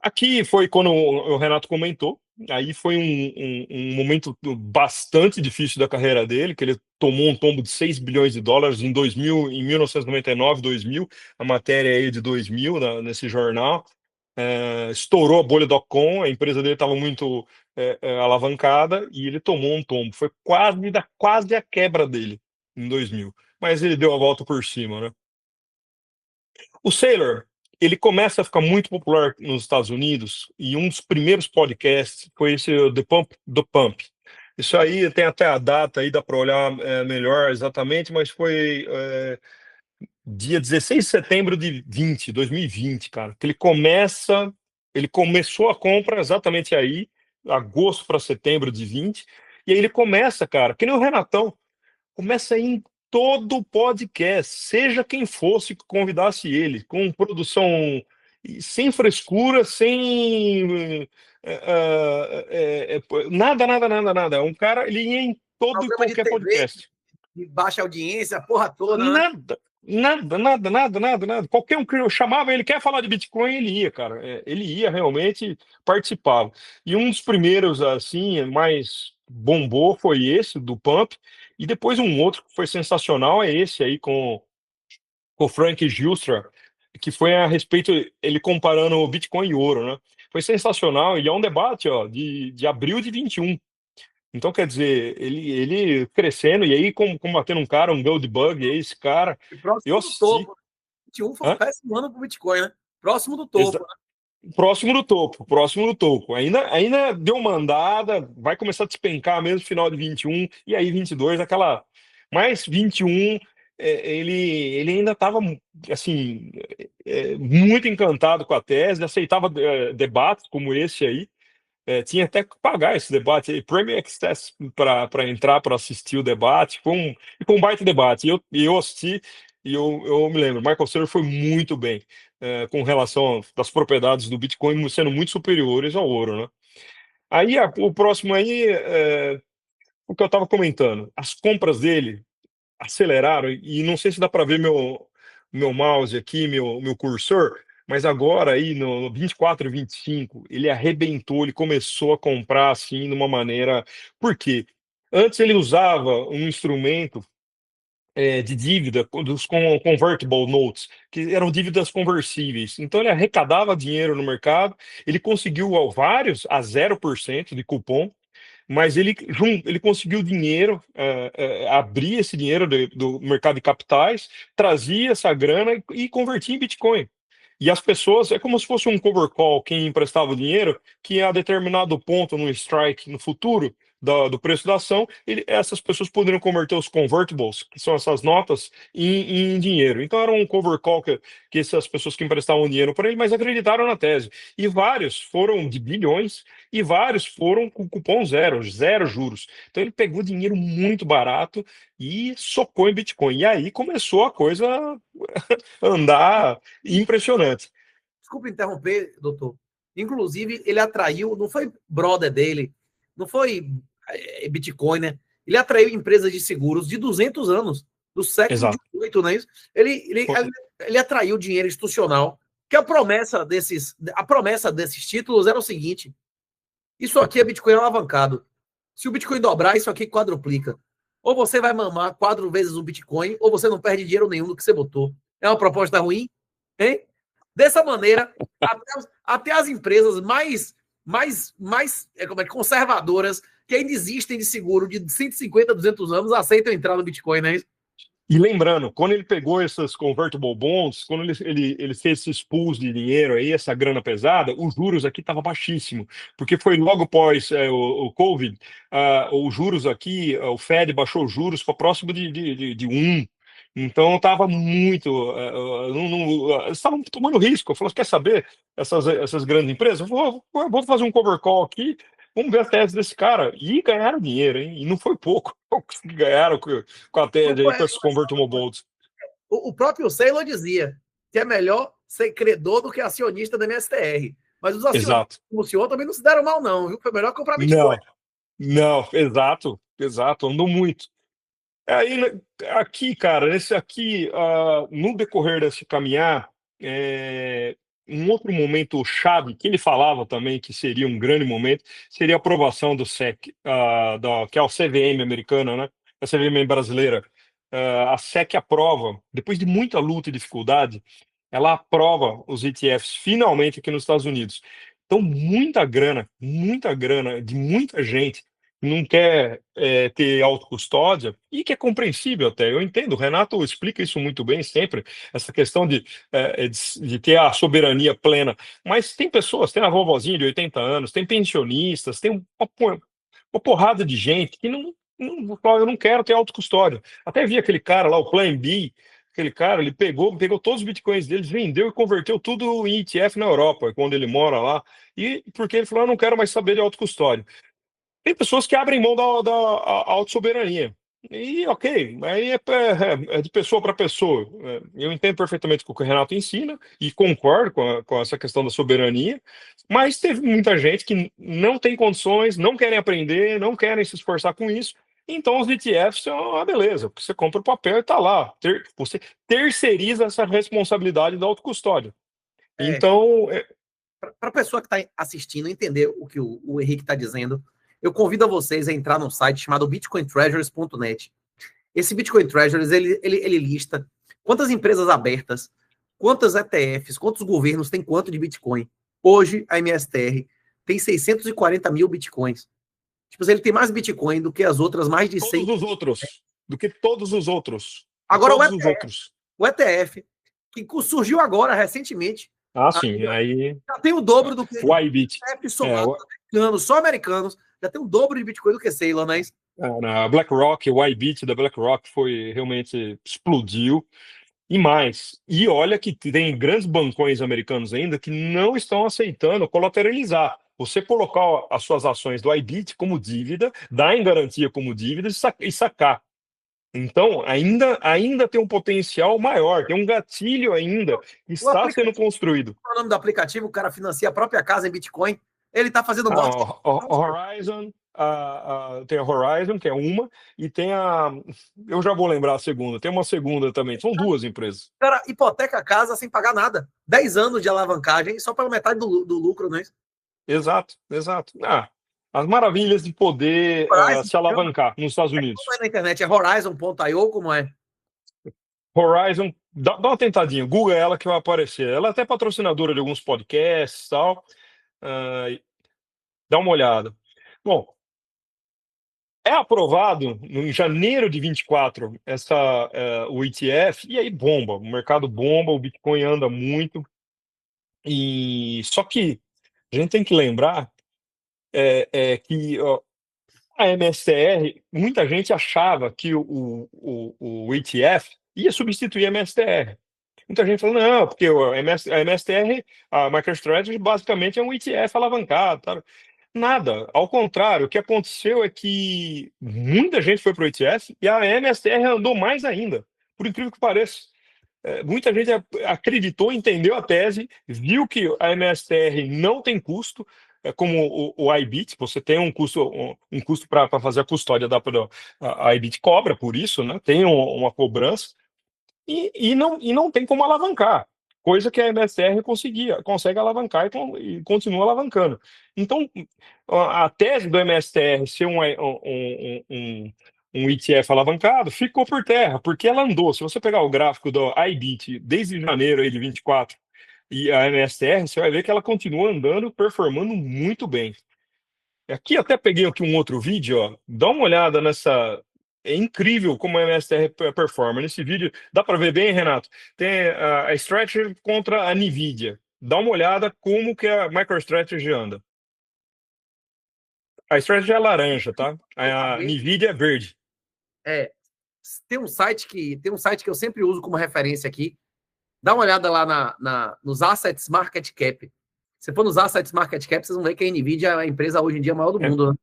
Aqui foi quando o Renato comentou, aí foi um momento bastante difícil da carreira dele, que ele tomou um tombo de $6 bilhões em 1999, 2000, a matéria aí de 2000 nesse jornal. Estourou a bolha .com, a empresa dele estava muito alavancada e ele tomou um tombo. Foi quase a quebra dele em 2000, mas ele deu a volta por cima, né? O Sailor, ele começa a ficar muito popular nos Estados Unidos e um dos primeiros podcasts foi esse The Pump do Pump. Isso aí tem até a data aí, dá para olhar melhor exatamente, mas foi dia 16 de setembro de 2020, cara, que ele começou a compra exatamente aí, agosto para setembro de 20, e aí ele começa, cara, que nem o Renatão, começa em todo podcast, seja quem fosse que convidasse ele, com produção sem frescura, sem nada. Um cara, ele ia em todo e qualquer podcast. De baixa audiência, a porra toda. Nada. Qualquer um que eu chamava, ele quer falar de Bitcoin, ele ia, cara. Ele ia realmente participava. E um dos primeiros, assim, mais bombou foi esse, do Pump. E depois um outro que foi sensacional é esse aí com o Frank Gilstra, que foi a respeito, ele comparando o Bitcoin e ouro, né? Foi sensacional e é um debate de abril de 21. Então, quer dizer, ele crescendo, e aí combatendo um cara, um Goldbug, e aí esse cara, E eu próximo do assisti. topo. 21 foi um Hã? péssimo ano pro Bitcoin, né? Próximo do topo, né? Próximo do topo, próximo do topo. Ainda deu uma andada, vai começar a despencar mesmo no final de 21, e aí 22, aquela. Mais 21, ele ainda estava assim, muito encantado com a tese, aceitava debates como esse aí. Tinha até que pagar esse debate aí, Premier Access, para entrar para assistir o debate. Foi um baita debate. E eu assisti e eu me lembro, Michael Saylor foi muito bem com relação das propriedades do Bitcoin sendo muito superiores ao ouro, né? Aí o próximo aí, o que eu estava comentando, as compras dele aceleraram, e não sei se dá para ver meu mouse aqui, meu cursor, mas agora aí no 24 e 25, ele arrebentou, ele começou a comprar assim de uma maneira. Por quê? Antes ele usava um instrumento de dívida dos convertible notes, que eram dívidas conversíveis. Então ele arrecadava dinheiro no mercado, ele conseguiu vários a 0% de cupom, mas ele conseguiu dinheiro, abrir esse dinheiro do mercado de capitais, trazia essa grana e convertia em Bitcoin. E as pessoas, é como se fosse um cover call, quem emprestava o dinheiro, que a determinado ponto no strike no futuro do preço da ação, essas pessoas poderiam converter os convertibles, que são essas notas, em dinheiro. Então era um cover call que essas pessoas que emprestavam dinheiro para ele, mas acreditaram na tese. E vários foram de bilhões, e vários foram com cupom zero juros. Então ele pegou dinheiro muito barato e socou em Bitcoin. E aí começou a coisa andar impressionante. Desculpa interromper, doutor. Inclusive, ele atraiu, não foi brother dele, não foi Bitcoin, né? Ele atraiu empresas de seguros de 200 anos, do século Exato. XVIII, não é isso? Ele atraiu dinheiro institucional, que a promessa desses títulos era o seguinte: isso aqui é Bitcoin alavancado. Se o Bitcoin dobrar, isso aqui quadruplica. Ou você vai mamar 4 vezes o Bitcoin, ou você não perde dinheiro nenhum do que você botou. É uma proposta ruim? Hein? Dessa maneira, até as empresas mais conservadoras, que ainda existem de seguro de 150, 200 anos, aceitam entrar no Bitcoin, não é isso? E lembrando, quando ele pegou essas convertible bonds, quando ele fez esses pools de dinheiro aí, essa grana pesada, os juros aqui estavam baixíssimo, porque foi logo após o Covid, os juros aqui, o Fed baixou os juros para próximo de 1. Então estava muito. Eles estavam tomando risco. Eu falei, quer saber, essas grandes empresas? Eu vou fazer um cover call aqui, vamos ver a tese desse cara. E ganharam dinheiro, hein? E não foi pouco. Ganharam com a tese aí, com esses convertible bonds. O próprio Saylor dizia que é melhor ser credor do que acionista da MSTR. Mas os acionistas, Exato. como o senhor, também não se deram mal, não, viu? Foi melhor comprar Bitcoin. Não, exato, andou muito. Aí, aqui, cara, no decorrer desse caminhar, um outro momento chave que ele falava também que seria um grande momento seria a aprovação do SEC, que é o CVM americana, né? A CVM brasileira. A SEC aprova, depois de muita luta e dificuldade, ela aprova os ETFs finalmente aqui nos Estados Unidos. Então, muita grana de muita gente não quer ter autocustódia, e que é compreensível até. Eu entendo, o Renato explica isso muito bem sempre, essa questão de ter a soberania plena. Mas tem pessoas, tem a vovozinha de 80 anos, tem pensionistas, tem uma porrada de gente que não fala, eu não quero ter autocustódia. Até vi aquele cara lá, o Plan B, aquele cara, ele pegou todos os bitcoins deles, vendeu e converteu tudo em ETF na Europa, quando ele mora lá, e porque ele falou, eu não quero mais saber de autocustódia. Tem pessoas que abrem mão da autossoberania. E ok, aí é de pessoa para pessoa. Eu entendo perfeitamente o que o Renato ensina e concordo com essa questão da soberania, mas teve muita gente que não tem condições, não querem aprender, não querem se esforçar com isso. Então os ETFs são uma beleza, porque você compra o papel e está lá. Você terceiriza essa responsabilidade da autocustódia. Então, Para a pessoa que está assistindo entender o que o Henrique está dizendo, eu convido vocês a entrar num site chamado bitcointreasures.net. Esse Bitcoin Treasuries, ele lista quantas empresas abertas, quantas ETFs, quantos governos tem quanto de Bitcoin. Hoje, a MSTR tem 640 mil Bitcoins. Tipo, ele tem mais Bitcoin do que as outras mais de 100. Todos os outros. Do que todos os outros. Agora todos os outros. o ETF, que surgiu agora, recentemente. Ah, sim. Aí. Já tem o dobro do que o IBIT. ETF somado, americanos, só americanos. Já tem o dobro de Bitcoin do que Ceylon, não é isso? A BlackRock, o IBIT da BlackRock realmente explodiu. E mais. E olha que tem grandes bancões americanos ainda que não estão aceitando colateralizar. Você colocar as suas ações do IBIT como dívida, dar em garantia como dívida e sacar. Então, ainda tem um potencial maior, tem um gatilho ainda que está sendo construído. Qual é o nome do aplicativo? O cara financia a própria casa em Bitcoin. Ele está fazendo morte. Horizon, tem a Horizon, que é uma, e tem eu já vou lembrar a segunda, tem uma segunda também, são duas empresas. O cara hipoteca a casa sem pagar nada. 10 anos de alavancagem, só pela metade do lucro, não é isso? Exato. As maravilhas de poder se alavancar nos Estados Unidos. Como é na internet? É Horizon.io, como é? Horizon, dá uma tentadinha, Google ela que vai aparecer. Ela é até patrocinadora de alguns podcasts e tal. Dá uma olhada. Bom, é aprovado em janeiro de 24 o ETF, e aí bomba, o mercado bomba, o Bitcoin anda muito. E só que a gente tem que lembrar que a MSTR, muita gente achava que o ETF ia substituir a MSTR. Muita gente falou, não, porque a MSTR, a MicroStrategy, basicamente é um ETF alavancado. Tá? Nada, ao contrário, o que aconteceu é que muita gente foi para o ETF e a MSTR andou mais ainda, por incrível que pareça. Muita gente acreditou, entendeu a tese, viu que a MSTR não tem custo, como o IBIT, você tem um custo para fazer a custódia a IBIT cobra por isso, né? Tem uma cobrança e não tem como alavancar, coisa que a MSTR consegue alavancar e continua alavancando. Então, a tese do MSTR ser um ETF alavancado ficou por terra, porque ela andou. Se você pegar o gráfico do IBIT desde janeiro aí de 24 e a MSTR, você vai ver que ela continua andando, performando muito bem. Aqui até peguei aqui um outro vídeo, ó. Dá uma olhada nessa. É incrível como a MSTR performa. Nesse vídeo, dá para ver bem, Renato? Tem a Strategy contra a NVIDIA. Dá uma olhada como que a MicroStrategy anda. A Strategy é laranja, tá? A NVIDIA é verde. Tem um site que eu sempre uso como referência aqui. Dá uma olhada lá nos Assets Market Cap. Se for nos Assets Market Cap, vocês vão ver que a NVIDIA é a empresa hoje em dia maior do mundo,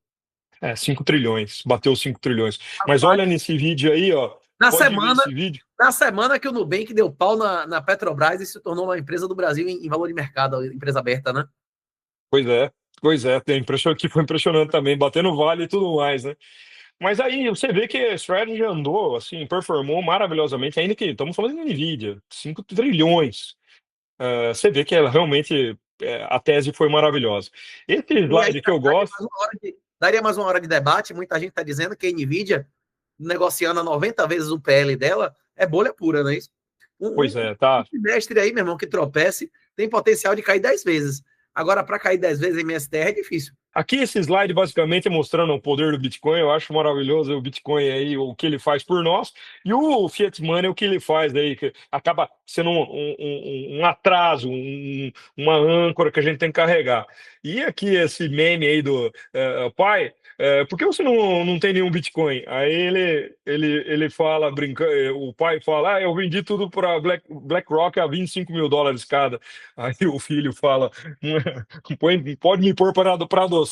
né? 5 trilhões. Bateu 5 trilhões. Mas olha nesse vídeo aí, ó. Na semana que o Nubank deu pau na Petrobras e se tornou uma empresa do Brasil em valor de mercado, empresa aberta, né? Pois é. Que foi impressionante também, batendo vale e tudo mais, né? Mas aí você vê que a Strategy andou, assim, performou maravilhosamente, ainda que estamos falando de NVIDIA, 5 trilhões. Você vê que ela realmente, a tese foi maravilhosa. Esse slide que eu gosto... Daria mais uma hora de debate, muita gente está dizendo que a NVIDIA, negociando a 90 vezes o PL dela, é bolha pura, não é isso? Pois é, tá. Um trimestre aí, meu irmão, que tropece, tem potencial de cair 10 vezes. Agora, para cair 10 vezes em MSTR é difícil. Aqui esse slide basicamente é mostrando o poder do Bitcoin. Eu acho maravilhoso o Bitcoin aí, o que ele faz por nós, e o Fiat Money, o que ele faz aí, que acaba sendo um atraso, uma âncora que a gente tem que carregar. E aqui esse meme aí do pai, por que você não tem nenhum Bitcoin? Aí ele fala, brincando, o pai fala, eu vendi tudo para BlackRock a $25.000 cada. Aí o filho fala, pode me pôr para adoção.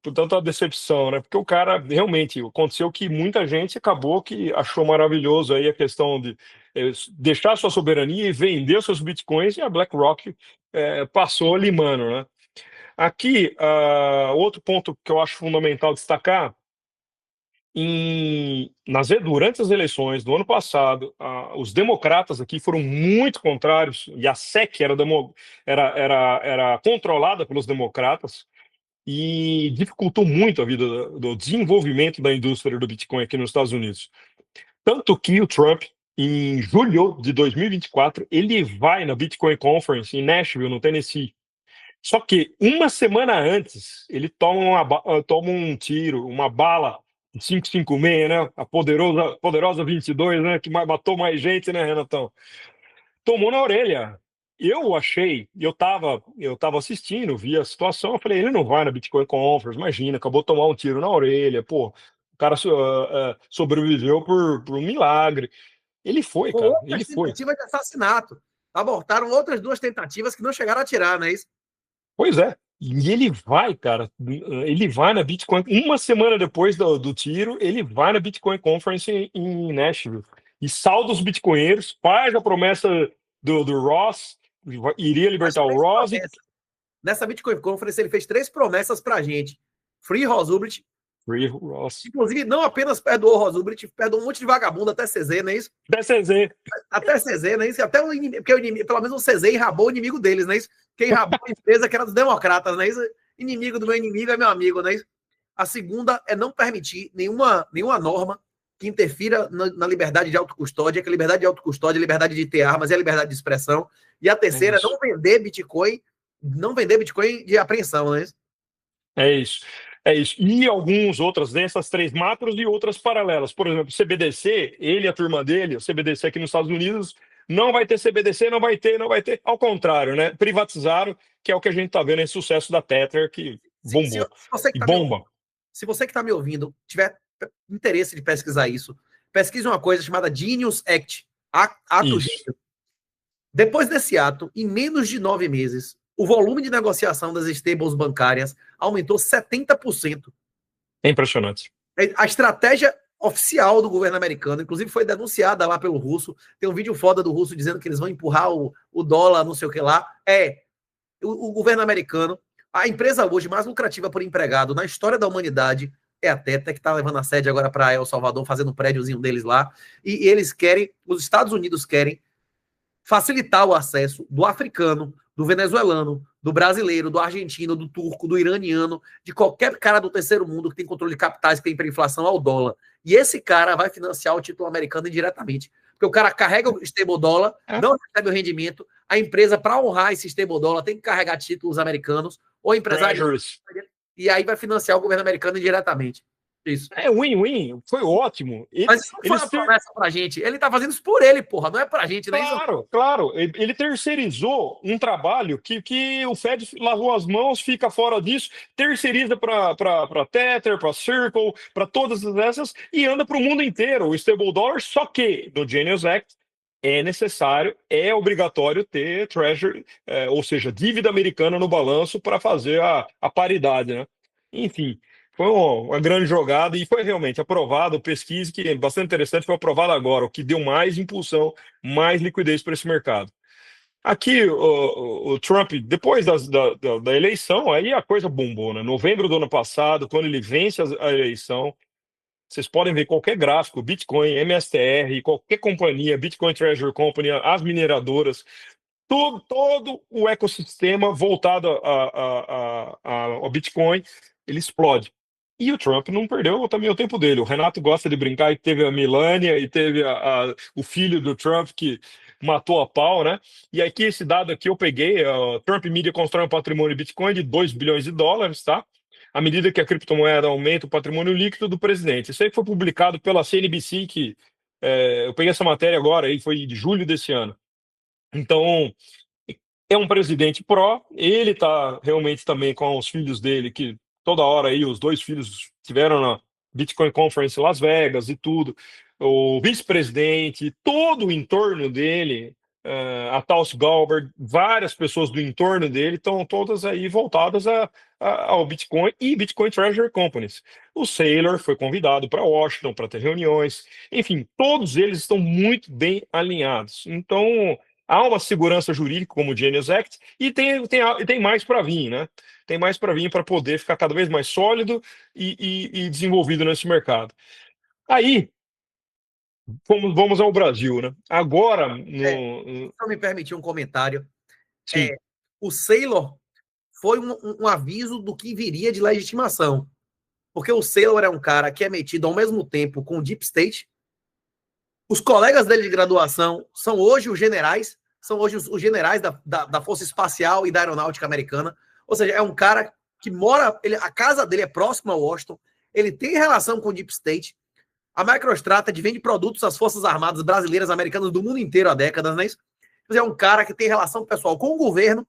Portanto, a decepção, né? Porque o cara realmente aconteceu que muita gente acabou que achou maravilhoso aí a questão de deixar sua soberania e vender seus bitcoins, e a BlackRock passou limando, né? Aqui, outro ponto que eu acho fundamental destacar, durante as eleições do ano passado, os democratas aqui foram muito contrários, e a SEC era controlada pelos democratas, e dificultou muito a vida do desenvolvimento da indústria do Bitcoin aqui nos Estados Unidos. Tanto que o Trump, em julho de 2024, ele vai na Bitcoin Conference em Nashville, no Tennessee. Só que uma semana antes, ele toma um tiro, uma bala de 5,56, né? A poderosa 22, né? Que matou mais gente, né, Renatão? Tomou na orelha. Eu tava assistindo, vi a situação, eu falei, ele não vai na Bitcoin Conference, imagina, acabou de tomar um tiro na orelha, pô, o cara sobreviveu por um milagre. Ele foi, Com cara, ele outras foi. tentativas de assassinato. Abortaram outras 2 tentativas que não chegaram a atirar, não é isso? Pois é. E ele vai, cara, ele vai na Bitcoin, uma semana depois do tiro, ele vai na Bitcoin Conference em Nashville e salda os bitcoinheiros, faz a promessa do Ross, iria As libertar o 3 Ross promessas. Nessa Bitcoin Conference, ele fez 3 promessas pra gente. Free Rosubrit, Free Ross. inclusive não apenas perdoou o Rosubrit, perdoou um monte de vagabundo, até CZ, não é isso? DCZ. Até CZ, não é isso? Até o inimigo, porque o inimigo, pelo menos o CZ enrabou o inimigo deles, não é isso? Quem enrabou a empresa que era dos democratas, não é isso? Inimigo do meu inimigo é meu amigo, não é isso? A segunda é não permitir nenhuma norma que interfira na liberdade de autocustódia, que a liberdade de autocustódia é a liberdade de ter armas e a liberdade de expressão. E a terceira é não vender Bitcoin de apreensão, não é isso? É isso. É isso. E alguns outras dessas 3 macros e outras paralelas. Por exemplo, o CBDC, ele e a turma dele, o CBDC aqui nos Estados Unidos, não vai ter CBDC, não vai ter. Ao contrário, né? Privatizaram, que é o que a gente está vendo em sucesso da Tether, que bombou. Se você que está me ouvindo tiver interesse de pesquisar isso, pesquise uma coisa chamada Genius Act, ato gênio. Depois desse ato, em menos de 9 meses, o volume de negociação das stables bancárias aumentou 70%. É impressionante. A estratégia oficial do governo americano, inclusive foi denunciada lá pelo russo, tem um vídeo foda do russo dizendo que eles vão empurrar o dólar, não sei o que lá, o governo americano, a empresa hoje mais lucrativa por empregado na história da humanidade é a Tether, que está levando a sede agora para El Salvador, fazendo um prédiozinho deles lá, e eles querem, os Estados Unidos querem facilitar o acesso do africano, do venezuelano, do brasileiro, do argentino, do turco, do iraniano, de qualquer cara do terceiro mundo que tem controle de capitais, que tem hiperinflação ao dólar. E esse cara vai financiar o título americano indiretamente. Porque o cara carrega o stable dólar, não recebe o rendimento, a empresa, para honrar esse stable dólar, tem que carregar títulos americanos, ou empresário, e aí vai financiar o governo americano indiretamente. Isso. É win-win, foi ótimo. Mas isso não foi uma promessa pra gente. Ele tá fazendo isso por ele, porra, não é pra gente, né? Claro. Ele terceirizou um trabalho que o Fed lavou as mãos, fica fora disso, terceiriza para Tether, para Circle, para todas essas, e anda para o mundo inteiro, o stable dollar, só que no Genius Act é necessário, é obrigatório ter treasury, ou seja, dívida americana no balanço para fazer a paridade, né? Enfim. Foi uma grande jogada e foi realmente aprovado. Pesquisa que é bastante interessante, foi aprovado agora, o que deu mais impulsão, mais liquidez para esse mercado. Aqui, o Trump, depois da eleição, aí a coisa bombou, né? Novembro do ano passado, quando ele vence a eleição, vocês podem ver qualquer gráfico, Bitcoin, MSTR, qualquer companhia, Bitcoin Treasury Company, as mineradoras, todo o ecossistema voltado ao Bitcoin, ele explode. E o Trump não perdeu também o tempo dele. O Renato gosta de brincar que teve a Melania e teve o filho do Trump que matou a pau, né? E aqui, esse dado aqui eu peguei, Trump Media constrói um patrimônio Bitcoin de 2 bilhões de dólares, tá? À medida que a criptomoeda aumenta o patrimônio líquido do presidente. Isso aí foi publicado pela CNBC, que eu peguei essa matéria agora, aí foi de julho desse ano. Então, é um presidente pró, ele está realmente também com os filhos dele, que toda hora aí os 2 filhos tiveram na Bitcoin Conference Las Vegas e tudo, o vice-presidente, todo o entorno dele, a Tulsi Gabbard, várias pessoas do entorno dele estão todas aí voltadas ao Bitcoin e Bitcoin Treasury Companies. O Saylor foi convidado para Washington para ter reuniões, enfim, todos eles estão muito bem alinhados. Então, há uma segurança jurídica como o Genius Act e tem mais para vir, né? Tem mais para vir para poder ficar cada vez mais sólido e desenvolvido nesse mercado. Aí, vamos ao Brasil, né? Agora... Só me permitir um comentário. Sim. O Saylor foi um aviso do que viria de legitimação. Porque o Saylor é um cara que é metido ao mesmo tempo com o Deep State. Os colegas dele de graduação são hoje os generais, da Força Espacial e da Aeronáutica Americana. Ou seja, é um cara que mora, a casa dele é próxima a Washington, ele tem relação com o Deep State. A MicroStrategy vende produtos às Forças Armadas brasileiras, americanas do mundo inteiro há décadas, não é isso? É um cara que tem relação pessoal com o governo,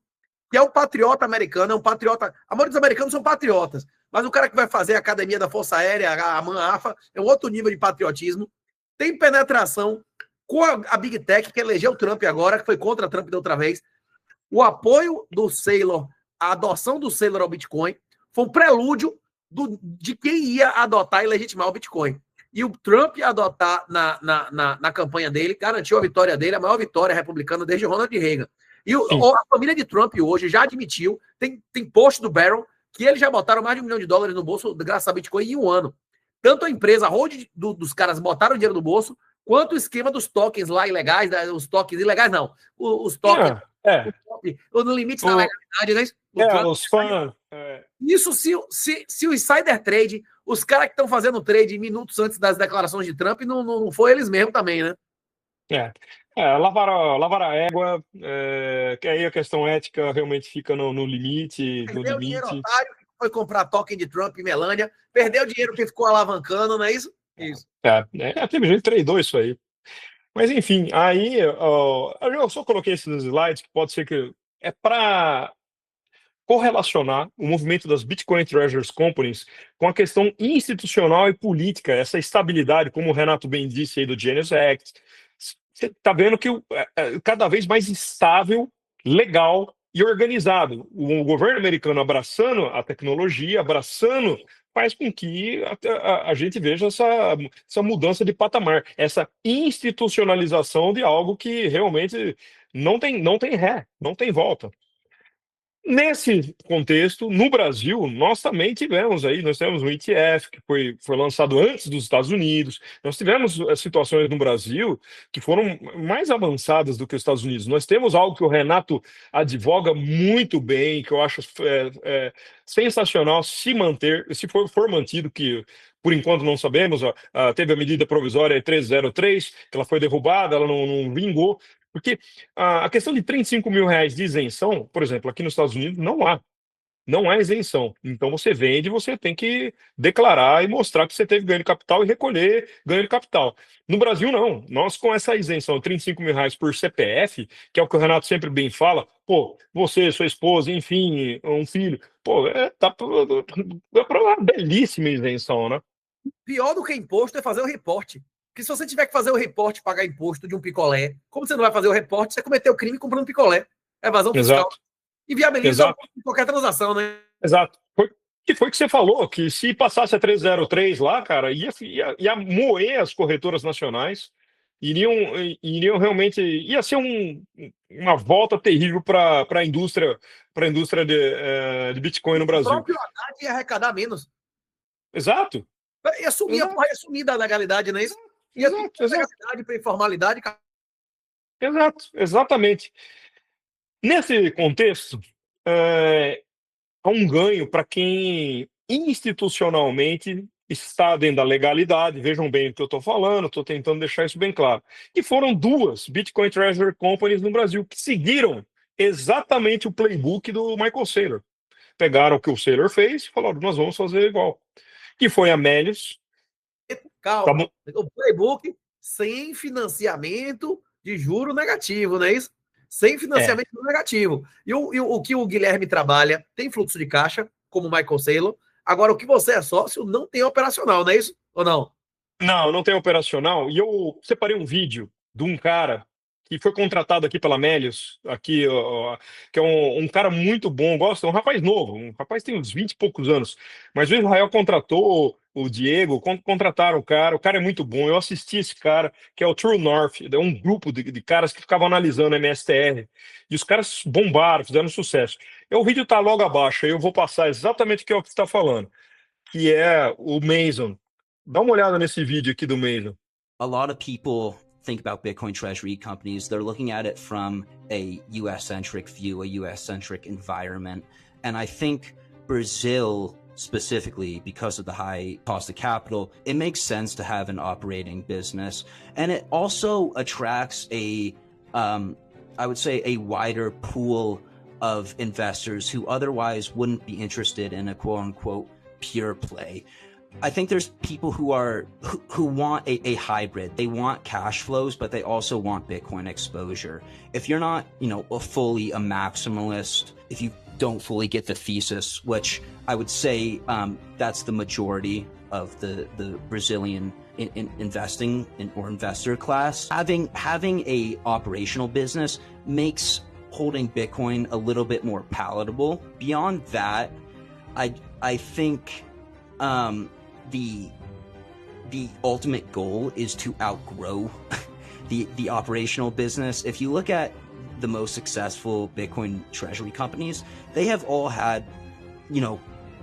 que é um patriota americano, é um patriota. A maioria dos americanos são patriotas, mas o cara que vai fazer a Academia da Força Aérea, a MANAFA, é um outro nível de patriotismo. Tem penetração com a Big Tech, que elegeu o Trump agora, que foi contra Trump da outra vez. O apoio do Saylor, a adoção do Saylor ao Bitcoin, foi um prelúdio de quem ia adotar e legitimar o Bitcoin. E o Trump adotar na campanha dele, garantiu a vitória dele, a maior vitória republicana desde Ronald Reagan. E a família de Trump hoje já admitiu, tem post do Barron, que eles já botaram mais de $1 milhão no bolso graças a Bitcoin em um ano. Tanto a empresa, a hold dos caras botaram dinheiro no bolso, quanto o esquema dos tokens lá ilegais, os tokens ilegais não, os tokens, no limite da legalidade, né? Os fãs. Isso se o insider trade, os caras que estão fazendo trade minutos antes das declarações de Trump, não foi eles mesmos também, né? Lavar a égua, que aí a questão ética realmente fica no limite. Perdeu o dinheiro otário, que foi comprar token de Trump e Melania, perdeu o dinheiro que ficou alavancando, não é isso? Isso. Teve gente que tradou isso aí. Mas enfim, aí eu só coloquei esses slides, que pode ser que é para correlacionar o movimento das Bitcoin Treasuries Companies com a questão institucional e política, essa estabilidade, como o Renato bem disse aí do Genius Act. Você está vendo que cada vez mais estável, legal e organizado. O governo americano abraçando a tecnologia, abraçando, faz com que a gente veja essa mudança de patamar, essa institucionalização de algo que realmente não tem ré, não tem volta. Nesse contexto, no Brasil, nós também tivemos um ETF que foi lançado antes dos Estados Unidos. Nós tivemos situações no Brasil que foram mais avançadas do que os Estados Unidos. Nós temos algo que o Renato advoga muito bem, que eu acho sensacional se manter, se for mantido, que por enquanto não sabemos. Teve a medida provisória 303, que ela foi derrubada, ela não vingou. Porque a questão de R$35 mil de isenção, por exemplo, aqui nos Estados Unidos não há isenção. Então você vende, você tem que declarar e mostrar que você teve ganho de capital e recolher ganho de capital. No Brasil, não. Nós, com essa isenção de R$35 mil por CPF, que é o que o Renato sempre bem fala, você, sua esposa, enfim, um filho, tá para uma belíssima isenção, né? Pior do que imposto é fazer o reporte. Porque se você tiver que fazer o reporte e pagar imposto de um picolé, como você não vai fazer o reporte, você cometeu crime comprando picolé. É evasão fiscal. Exato. E viabiliza qualquer transação, né? Exato. Foi que você falou, que se passasse a 303 lá, cara, ia moer as corretoras nacionais, iriam realmente, ia ser uma volta terrível para a indústria de Bitcoin no Brasil. O próprio Haddad ia arrecadar menos. Exato. Ia sumir da legalidade, não é isso? Ia legalidade para informalidade. Exato, exatamente. Nesse contexto, há um ganho para quem institucionalmente está dentro da legalidade. Vejam bem o que eu estou falando, estou tentando deixar isso bem claro. E foram 2 Bitcoin Treasury Companies no Brasil que seguiram exatamente o playbook do Michael Saylor. Pegaram o que o Saylor fez e falaram, nós vamos fazer igual. Que foi a Melius. Calma, o playbook sem financiamento de juro negativo, não é isso? Sem financiamento negativo. E o que o Guilherme trabalha tem fluxo de caixa, como o Michael Saylor. Agora, o que você é sócio não tem operacional, não é isso? Ou não? Não tem operacional. E eu separei um vídeo de um cara que foi contratado aqui pela Melius, aqui, que é um cara muito bom, gosta, um rapaz novo, um rapaz tem uns 20 e poucos anos, mas o Israel contratou o Diego, contrataram o cara é muito bom. Eu assisti esse cara, que é o True North, é um grupo de caras que ficavam analisando MSTR, e os caras bombaram, fizeram sucesso. O vídeo tá logo abaixo, aí eu vou passar exatamente o que você está falando, que é o Mason. Dá uma olhada nesse vídeo aqui do Mason. A lot of people think about Bitcoin treasury companies. They're looking at it from a US-centric view, a US-centric environment. And I think Brazil specifically, because of the high cost of capital, it makes sense to have an operating business. And it also attracts I would say, a wider pool of investors who otherwise wouldn't be interested in a quote unquote pure play. I think there's people who want a hybrid. They want cash flows, but they also want Bitcoin exposure. If you're not, fully a maximalist, if you don't fully get the thesis, which I would say that's the majority of the Brazilian investing or investor class, having a operational business makes holding Bitcoin a little bit more palatable. Beyond that, I think the ultimate goal is to outgrow the operational business. If you look at the most successful Bitcoin treasury companies, they have all had,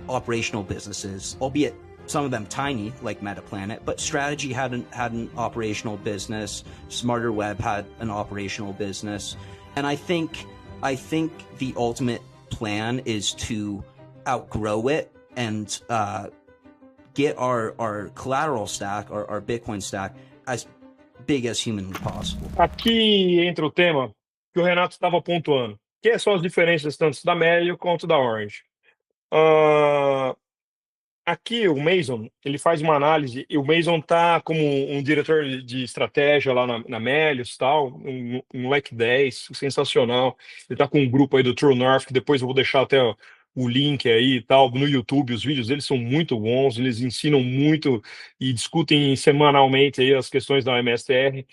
operational businesses, albeit some of them tiny, like Metaplanet, but Strategy had an operational business. Smarter Web had an operational business. And I think the ultimate plan is to outgrow it and get our collateral stack, our Bitcoin stack, as big as humanly possible. Aqui entra o tema que o Renato estava pontuando, que são as diferenças tanto da Melio quanto da Orange. Aqui o Mason, ele faz uma análise, e o Mason está como um diretor de estratégia lá na Melius, tal, um moleque 10, sensacional. Ele está com um grupo aí do True North, que depois eu vou deixar até o link aí e tal, no YouTube. Os vídeos deles são muito bons, eles ensinam muito e discutem semanalmente aí as questões da MSTR.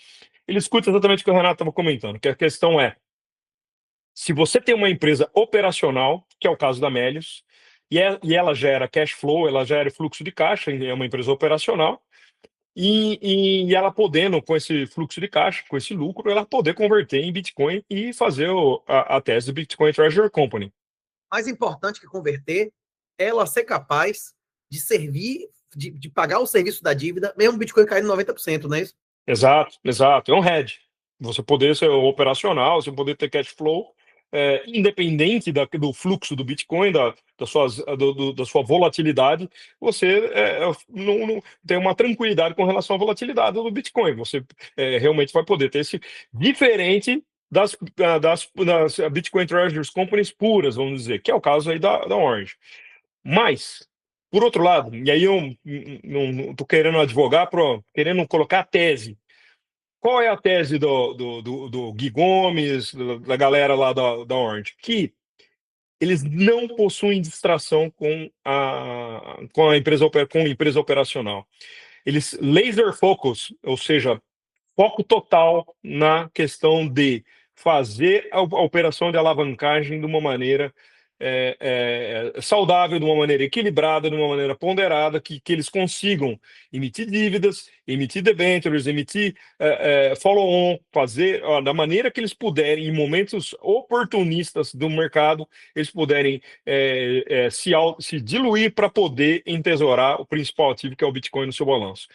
Ele discute exatamente o que o Renato estava comentando, que a questão é, se você tem uma empresa operacional, que é o caso da Melius, e ela gera cash flow, ela gera fluxo de caixa, é uma empresa operacional, e ela podendo, com esse fluxo de caixa, com esse lucro, ela poder converter em Bitcoin e fazer a tese do Bitcoin Treasury Company. Mais importante que converter, ela ser capaz de servir, de pagar o serviço da dívida, mesmo o Bitcoin caindo 90%, não é isso? Exato. É um hedge. Você poder ser operacional, você poder ter cash flow, independente do fluxo do Bitcoin, da sua volatilidade, você não tem uma tranquilidade com relação à volatilidade do Bitcoin. Você realmente vai poder ter esse diferente das Bitcoin Treasury Companies puras, vamos dizer, que é o caso aí da Orange. Mas, por outro lado, e aí eu não estou querendo advogar, querendo colocar a tese. Qual é a tese do Gui Gomes, da galera lá da Orange? Que eles não possuem distração com a empresa operacional. Eles laser focus, ou seja, foco total na questão de fazer a operação de alavancagem de uma maneira saudável, de uma maneira equilibrada, de uma maneira ponderada, que eles consigam emitir dívidas, emitir debentures, emitir follow-on, fazer da maneira que eles puderem, em momentos oportunistas do mercado, eles puderem se diluir para poder entesourar o principal ativo, que é o Bitcoin, no seu balanço.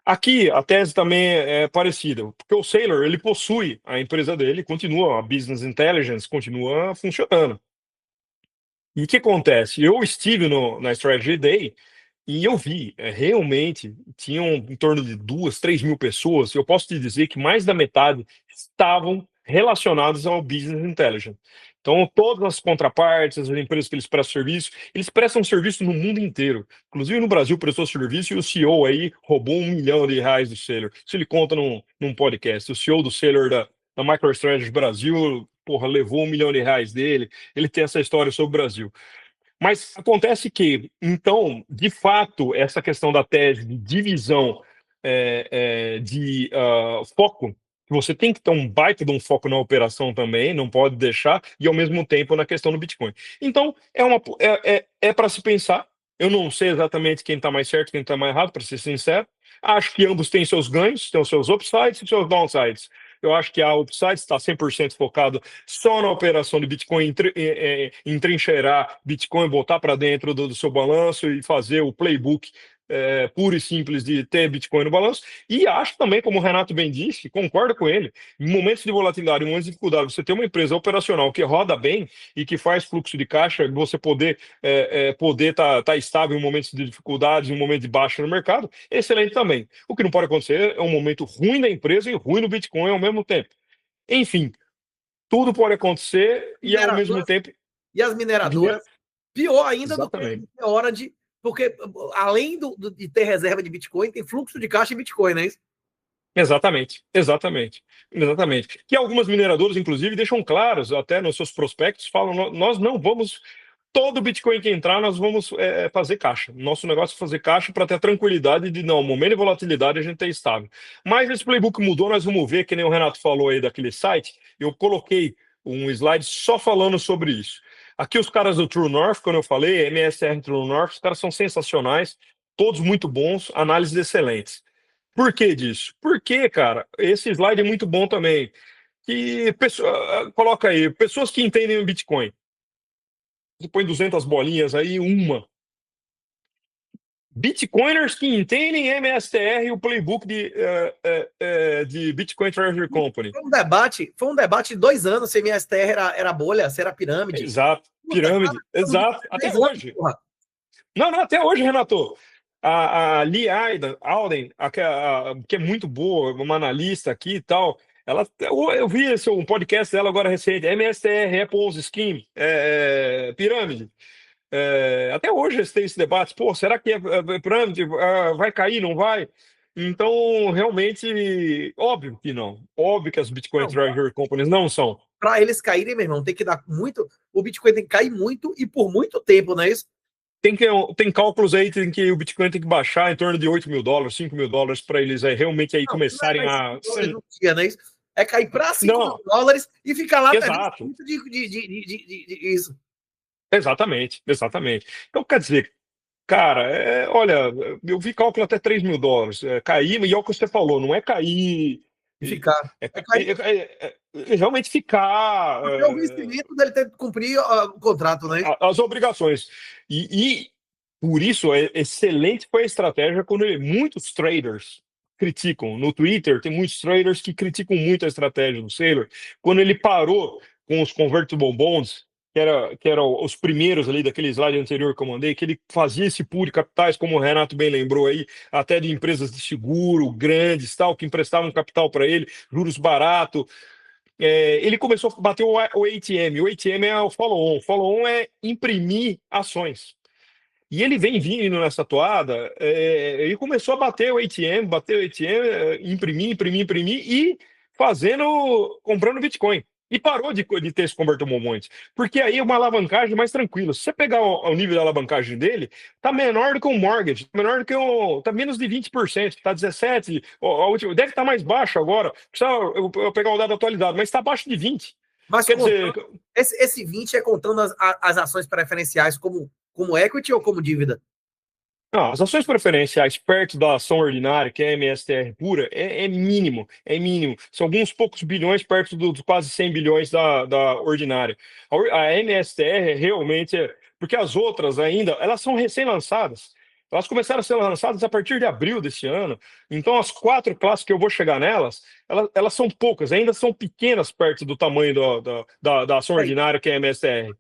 Aqui, a tese também é parecida, porque o Saylor, ele possui a empresa dele, continua, a Business Intelligence continua funcionando. E o que acontece? Eu estive na Strategy Day e eu vi, realmente, tinham em torno de 2, 3 mil pessoas, eu posso te dizer que mais da metade estavam relacionadas ao Business Intelligence. Então, todas as contrapartes, as empresas que eles prestam serviço no mundo inteiro. Inclusive no Brasil prestou serviço e o CEO aí roubou R$1 milhão do Saylor. Isso ele conta num podcast. O CEO do Saylor da MicroStrategy Brasil, levou R$1 milhão dele. Ele tem essa história sobre o Brasil. Mas acontece que, então, de fato, essa questão da tese de divisão de foco, que você tem que ter um baita de um foco na operação também, não pode deixar, e ao mesmo tempo na questão do Bitcoin. Então, é para se pensar. Eu não sei exatamente quem está mais certo, quem está mais errado, para ser sincero. Acho que ambos têm seus ganhos, têm os seus upsides e seus downsides. Eu acho que a upside está 100% focado só na operação de Bitcoin, entrincheirar Bitcoin, botar para dentro do seu balanço e fazer o playbook puro e simples de ter Bitcoin no balanço. E acho também, como o Renato bem disse, concordo com ele, em momentos de volatilidade, em momentos de dificuldade, você ter uma empresa operacional que roda bem e que faz fluxo de caixa, você poder tá estável em momentos de dificuldade, em um momento de baixa no mercado, excelente também. O que não pode acontecer é um momento ruim da empresa e ruim no Bitcoin ao mesmo tempo. Enfim, Tudo pode acontecer e, ao mesmo Mineradoras tempo... e as mineradoras, pior ainda do que Exatamente. a hora de... Porque, além de ter reserva de Bitcoin, tem fluxo de caixa em Bitcoin, não é isso? Exatamente, exatamente, exatamente. Que algumas mineradoras, inclusive, deixam claros, até nos seus prospectos, falam: Nós não vamos, todo Bitcoin que entrar, nós vamos fazer caixa. Nosso negócio é fazer caixa para ter a tranquilidade de, não, momento de volatilidade, a gente é estável. Mas esse playbook mudou, nós vamos ver, que nem o Renato falou aí daquele site, eu coloquei um slide só falando sobre isso. Aqui os caras do True North, quando eu falei, MSR True North, os caras são sensacionais, todos muito bons, análises excelentes. Por que disso? Porque, cara, esse slide é muito bom também. Que coloca aí, pessoas que entendem o Bitcoin. Você põe 200 bolinhas aí, uma. Bitcoiners que entendem MSTR e o playbook de Bitcoin Treasury Company. Foi um debate de 2 anos se MSTR era bolha, se era pirâmide. Exato, pirâmide, exato. Até hoje. Não, até hoje, Renato. A Lee Alden, que é muito boa, uma analista aqui e tal, eu vi um podcast dela agora recente, MSTR, Apple's Scheme, pirâmide. Até hoje eles têm esse debate, pô, será que é pirâmide? Vai cair, não vai? Então, realmente, óbvio que não. Óbvio que as Bitcoin Treasury Companies não são. Para eles caírem, meu irmão, tem que dar muito. O Bitcoin tem que cair muito e por muito tempo, não é isso? Tem cálculos aí que o Bitcoin tem que baixar em torno de $8 mil, $5 mil para eles realmente aí começarem a... Dia, não é isso? É cair para $5 mil e ficar lá Exato. Muito isso. Exatamente. Então, quer dizer, cara, olha, eu vi cálculo até $3 mil. Cair, e é o que você falou, não é cair... Ficar. Realmente ficar... É o vencimento dele ter que cumprir o contrato, né? As obrigações. E por isso, excelente foi a estratégia quando muitos traders criticam. No Twitter, tem muitos traders que criticam muito a estratégia do Saylor. Quando ele parou com os convertible bonds, que eram os primeiros ali daquele slide anterior que eu mandei, que ele fazia esse pool de capitais, como o Renato bem lembrou aí, até de empresas de seguro, grandes, tal, que emprestavam capital para ele, juros baratos. Ele começou a bater o ATM. O ATM é o follow-on. O follow-on é imprimir ações. E ele vem vindo nessa toada, ele começou a bater o ATM, imprimir e comprando Bitcoin. E parou de ter esse convertible bonds. Porque aí é uma alavancagem mais tranquila. Se você pegar o nível da alavancagem dele, tá menor do que um mortgage, menor do que tá menos de 20%, tá 17%, deve estar mais baixo agora. Precisa eu pegar o dado atualizado, mas está abaixo de 20%. Mas quer dizer, esse 20 é contando as ações preferenciais como equity ou como dívida? Não, as ações preferenciais perto da ação ordinária, que é a MSTR pura, é mínimo. São alguns poucos bilhões perto dos quase 100 bilhões da ordinária. A MSTR realmente porque as outras ainda, elas são recém-lançadas. Elas começaram a ser lançadas a partir de abril desse ano. Então, as 4 classes que eu vou chegar nelas, elas são poucas, ainda são pequenas perto do tamanho da ação ordinária, que é a MSTR.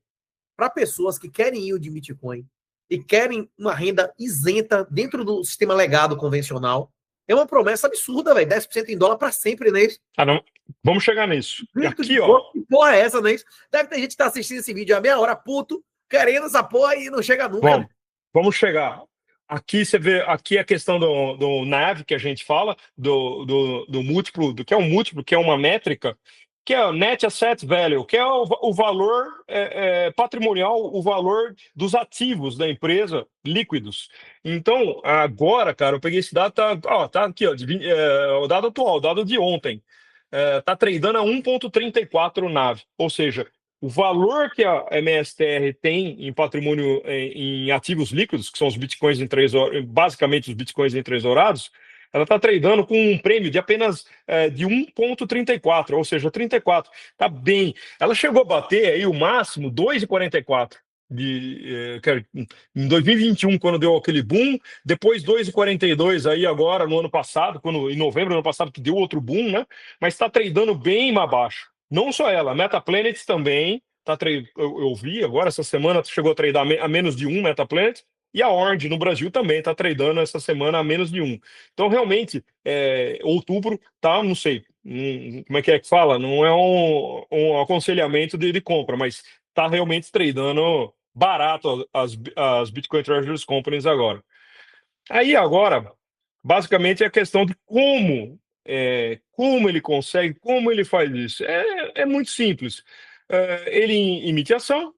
Para pessoas que querem yield de Bitcoin e querem uma renda isenta dentro do sistema legado convencional, é uma promessa absurda, velho. 10% em dólar para sempre, né? Não. Vamos chegar nisso. Aqui, ó. Que porra é essa, né? Deve ter gente que tá assistindo esse vídeo há meia hora, puto, querendo essa porra e não chega nunca. Vamos chegar. Aqui você vê a questão do NAV que a gente fala, do múltiplo, que é um múltiplo, que é uma métrica, que é o Net Asset Value, que é o valor patrimonial, o valor dos ativos da empresa líquidos. Então, agora, cara, eu peguei esse dado, tá aqui, ó, o dado atual, o dado de ontem, tá tradando a 1,34 NAV, ou seja, o valor que a MSTR tem em patrimônio em ativos líquidos, que são os bitcoins basicamente os bitcoins entresourados, ela está tradando com um prêmio de apenas de 1,34, ou seja, 34. Está bem. Ela chegou a bater aí o máximo 2,44 em 2021, quando deu aquele boom, depois 2,42 aí agora no ano passado, em novembro do ano passado, que deu outro boom, né? Mas está tradando bem mais baixo. Não só ela, a MetaPlanet também, eu vi agora, essa semana chegou a tradar a menos de 1 MetaPlanet, e a Orange no Brasil também está tradando essa semana a menos de 1. Então, realmente, outubro tá, não sei, como é que fala? Não é um aconselhamento de compra, mas está realmente tradando barato as Bitcoin Treasuries Companies agora. Aí agora, basicamente, é a questão de como ele consegue, como ele faz isso. É muito simples. Ele emite ação,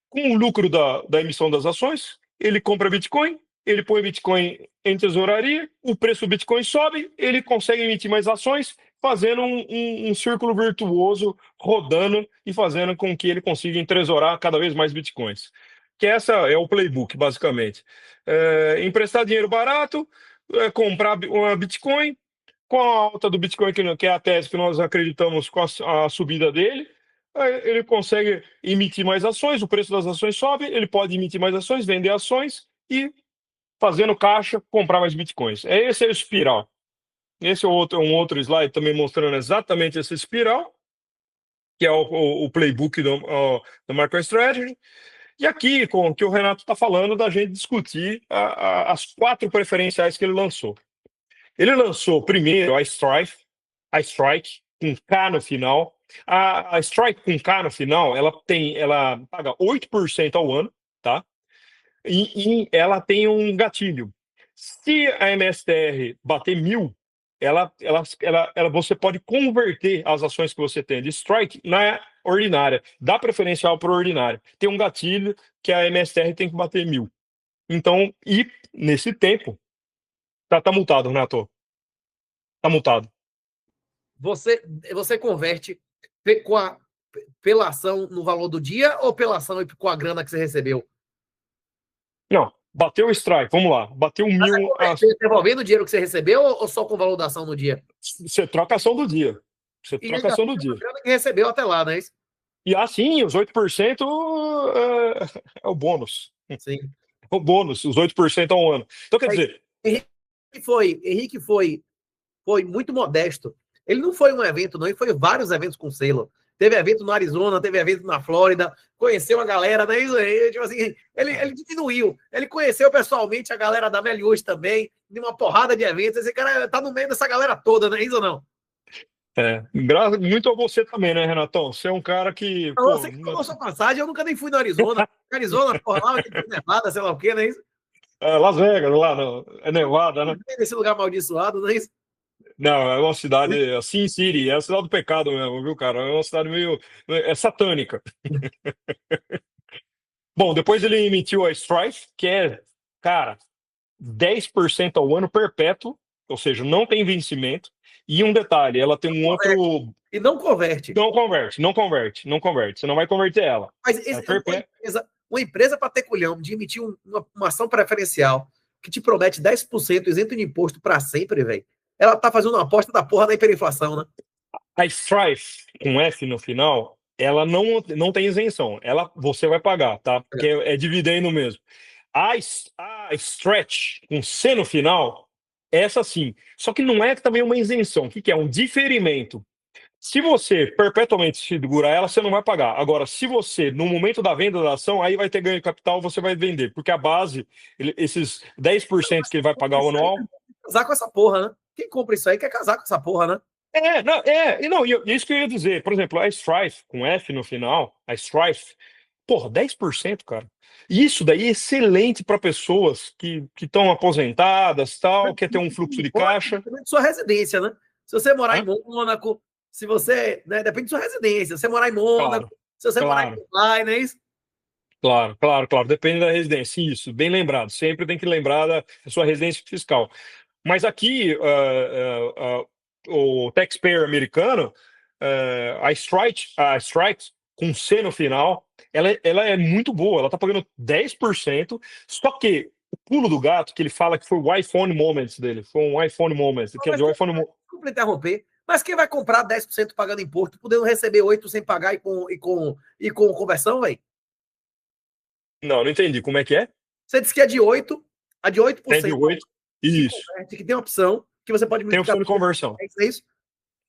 com o lucro da emissão das ações, ele compra Bitcoin, ele põe Bitcoin em tesouraria, o preço do Bitcoin sobe, ele consegue emitir mais ações, fazendo um círculo virtuoso, rodando e fazendo com que ele consiga entresourar cada vez mais Bitcoins. Que essa é o playbook, basicamente. Emprestar dinheiro barato, comprar uma Bitcoin, com a alta do Bitcoin, que é a tese que nós acreditamos com a subida dele, ele consegue emitir mais ações, o preço das ações sobe, ele pode emitir mais ações, vender ações e, fazendo caixa, comprar mais bitcoins. Esse é o espiral. Esse é um outro slide também mostrando exatamente essa espiral, que é o playbook do MicroStrategy. E aqui, com o que o Renato está falando, da gente discutir as 4 preferenciais que ele lançou. Ele lançou primeiro a Strike, com K no final. A Strike com K no final, ela paga 8% ao ano, tá? E ela tem um gatilho. Se a MSTR bater 1.000, você pode converter as ações que você tem de Strike na ordinária, dá preferencial para ordinária. Tem um gatilho que a MSTR tem que bater 1.000. Então, e nesse tempo, tá multado, Renato. Tá multado. Você converte pela ação no valor do dia ou pela ação e com a grana que você recebeu? Não, bateu o strike, vamos lá. Bateu 1.000. Você devolvendo o dinheiro que você recebeu ou só com o valor da ação no dia? Você troca a ação do dia. Você troca a ação do dia. A grana que recebeu até lá, não é isso? E assim, os 8% é o bônus. Sim. O bônus, os 8% ao ano. Então, quer dizer. Henrique foi muito modesto. Ele não foi um evento, não, ele foi vários eventos com selo. Teve evento no Arizona, teve evento na Flórida, conheceu a galera, né? Tipo assim, ele diminuiu. Ele conheceu pessoalmente a galera da Melius também, de uma porrada de eventos. Esse cara tá no meio dessa galera toda, não é isso ou não? Muito a você também, né, Renatão? Você é um cara que. Você que tomou sua passagem, eu nunca nem fui no Arizona. Arizona, porra, lá tem Nevada, sei lá o quê, não é isso? Las Vegas, lá, não. É Nevada, né? Nesse lugar amaldiçoado, não é isso? Não, é uma cidade, Sin City, é a cidade do pecado mesmo, viu, cara? É uma cidade meio. É satânica. Bom, depois ele emitiu a Strife, que é, cara, 10% ao ano perpétuo, ou seja, não tem vencimento. E um detalhe, ela tem um outro. E não converte. Não converte. Você não vai converter ela. Mas uma empresa para ter culhão de emitir uma ação preferencial que te promete 10% isento de imposto para sempre, velho. Ela tá fazendo uma aposta da porra da hiperinflação, né? A Strife, com F no final, ela não tem isenção. Você vai pagar, tá? Porque é dividendo mesmo. A Stretch, com C no final, essa sim. Só que não é também uma isenção. O que é? Um diferimento. Se você perpetuamente segurar ela, você não vai pagar. Agora, se você, no momento da venda da ação, aí vai ter ganho de capital, você vai vender. Porque a base, esses 10% que ele vai pagar ao anual. Casar com essa porra, né? Quem compra isso aí quer casar com essa porra, né? Isso que eu ia dizer. Por exemplo, a Strife, com F no final, a Strife, porra, 10%, cara. Isso daí é excelente para pessoas que estão aposentadas, tal, quer ter um fluxo de caixa. Depende de sua residência, né? Se você morar em Mônaco, se você, né, depende de sua residência. Se você morar em Mônaco, se você morar em Dubai, não é isso? Claro. Depende da residência. Isso, bem lembrado. Sempre tem que lembrar da sua residência fiscal. Mas aqui, o taxpayer americano, a Strike, com C no final, ela é muito boa. Ela está pagando 10%. Só que o pulo do gato, que ele fala que foi o iPhone Moments dele. Foi um iPhone Moments. Quer dizer, o iPhone... Desculpa interromper. Mas quem vai comprar 10% pagando imposto, podendo receber 8% sem pagar e com conversão, velho? Não entendi. Como é que é? Você disse que é de 8%. A de 8%. É de 8%. Isso. Que tem uma opção que você pode multiplicar. Tem opção de conversão. É isso?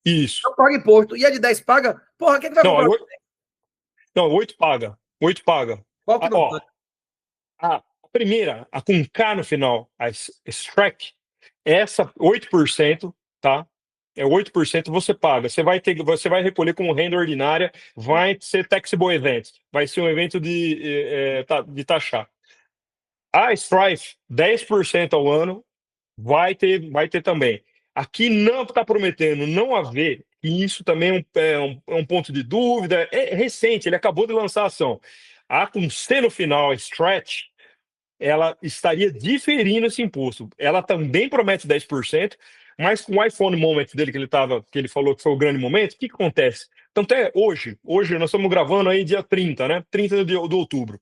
Isso. Não paga imposto. E a de 10 paga? Porra, quem que vai comprar? Não, 8 paga. 8 paga. Qual que não paga? A primeira, a com K no final, a Strike, essa 8%, tá? É 8% você paga. Você vai recolher como renda ordinária, vai ser taxable event, vai ser um evento de taxar. A Strife, 10% ao ano, vai ter também. Aqui não está prometendo não haver, e isso também é um ponto de dúvida, é recente, ele acabou de lançar a ação. Com C no final, a Stretch, ela estaria diferindo esse imposto. Ela também promete 10%, mas com o iPhone Moment dele, que ele falou que foi o grande momento, o que acontece? Então, até hoje nós estamos gravando aí dia 30, né? 30 de outubro.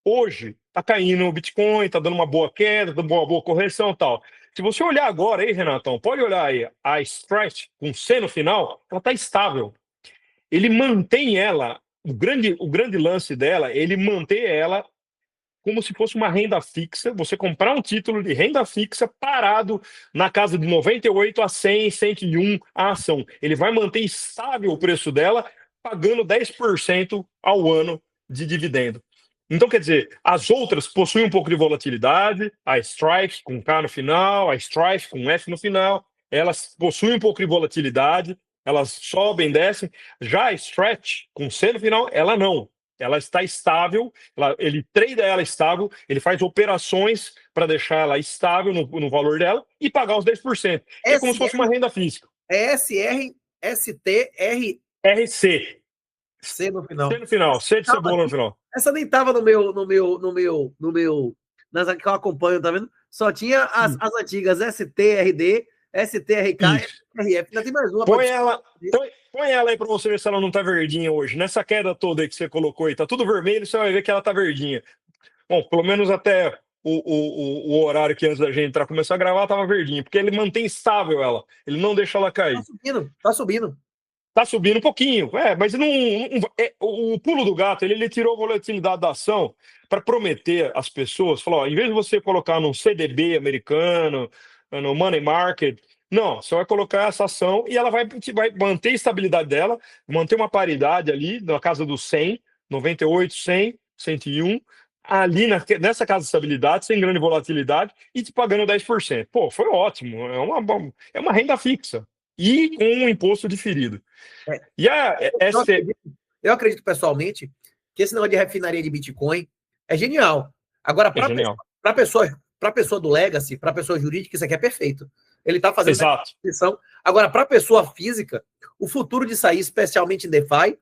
Hoje está caindo o Bitcoin, está dando uma boa queda, dando uma boa correção e tal. Se você olhar agora aí, Renatão, pode olhar aí, a Stretch com C no final, ela está estável. Ele mantém ela, o grande lance dela, ele mantém ela como se fosse uma renda fixa, você comprar um título de renda fixa parado na casa de 98 a 100, 101 a ação. Ele vai manter estável o preço dela, pagando 10% ao ano de dividendo. Então, quer dizer, as outras possuem um pouco de volatilidade, a Strife com K no final, a Strife com F no final, elas possuem um pouco de volatilidade, elas sobem, descem. Já a Stretch com C no final, ela não. Ela está estável, ele trade ela estável, ele faz operações para deixar ela estável no valor dela e pagar os 10%. É como se fosse uma renda física. É SRSTR. RC. C no final. C no final, C de cebola no final. Essa nem tava no meu, nas que eu acompanho, tá vendo? Só tinha as antigas STRD, STRK, STRF. Ainda tem mais uma. Põe ela aí para você ver se ela não tá verdinha hoje. Nessa queda toda aí que você colocou aí, tá tudo vermelho, você vai ver que ela tá verdinha. Bom, pelo menos até o horário que antes da gente entrar começar a gravar tava verdinho, porque ele mantém estável ela, ele não deixa ela cair. Tá subindo. Tá subindo um pouquinho, mas o pulo do gato, ele tirou a volatilidade da ação para prometer às pessoas, falou, em vez de você colocar num CDB americano, no money market, não, você vai colocar essa ação e ela vai manter a estabilidade dela, manter uma paridade ali na casa dos 100, 98, 100, 101, ali nessa casa de estabilidade, sem grande volatilidade e te pagando 10%. Pô, foi ótimo, é uma renda fixa e com um imposto diferido. Eu acredito pessoalmente que esse negócio de refinaria de Bitcoin é genial. Agora, para a pessoa do Legacy, para a pessoa jurídica, isso aqui é perfeito. Ele está fazendo a posição. Agora, para a pessoa física, o futuro de sair, especialmente em DeFi,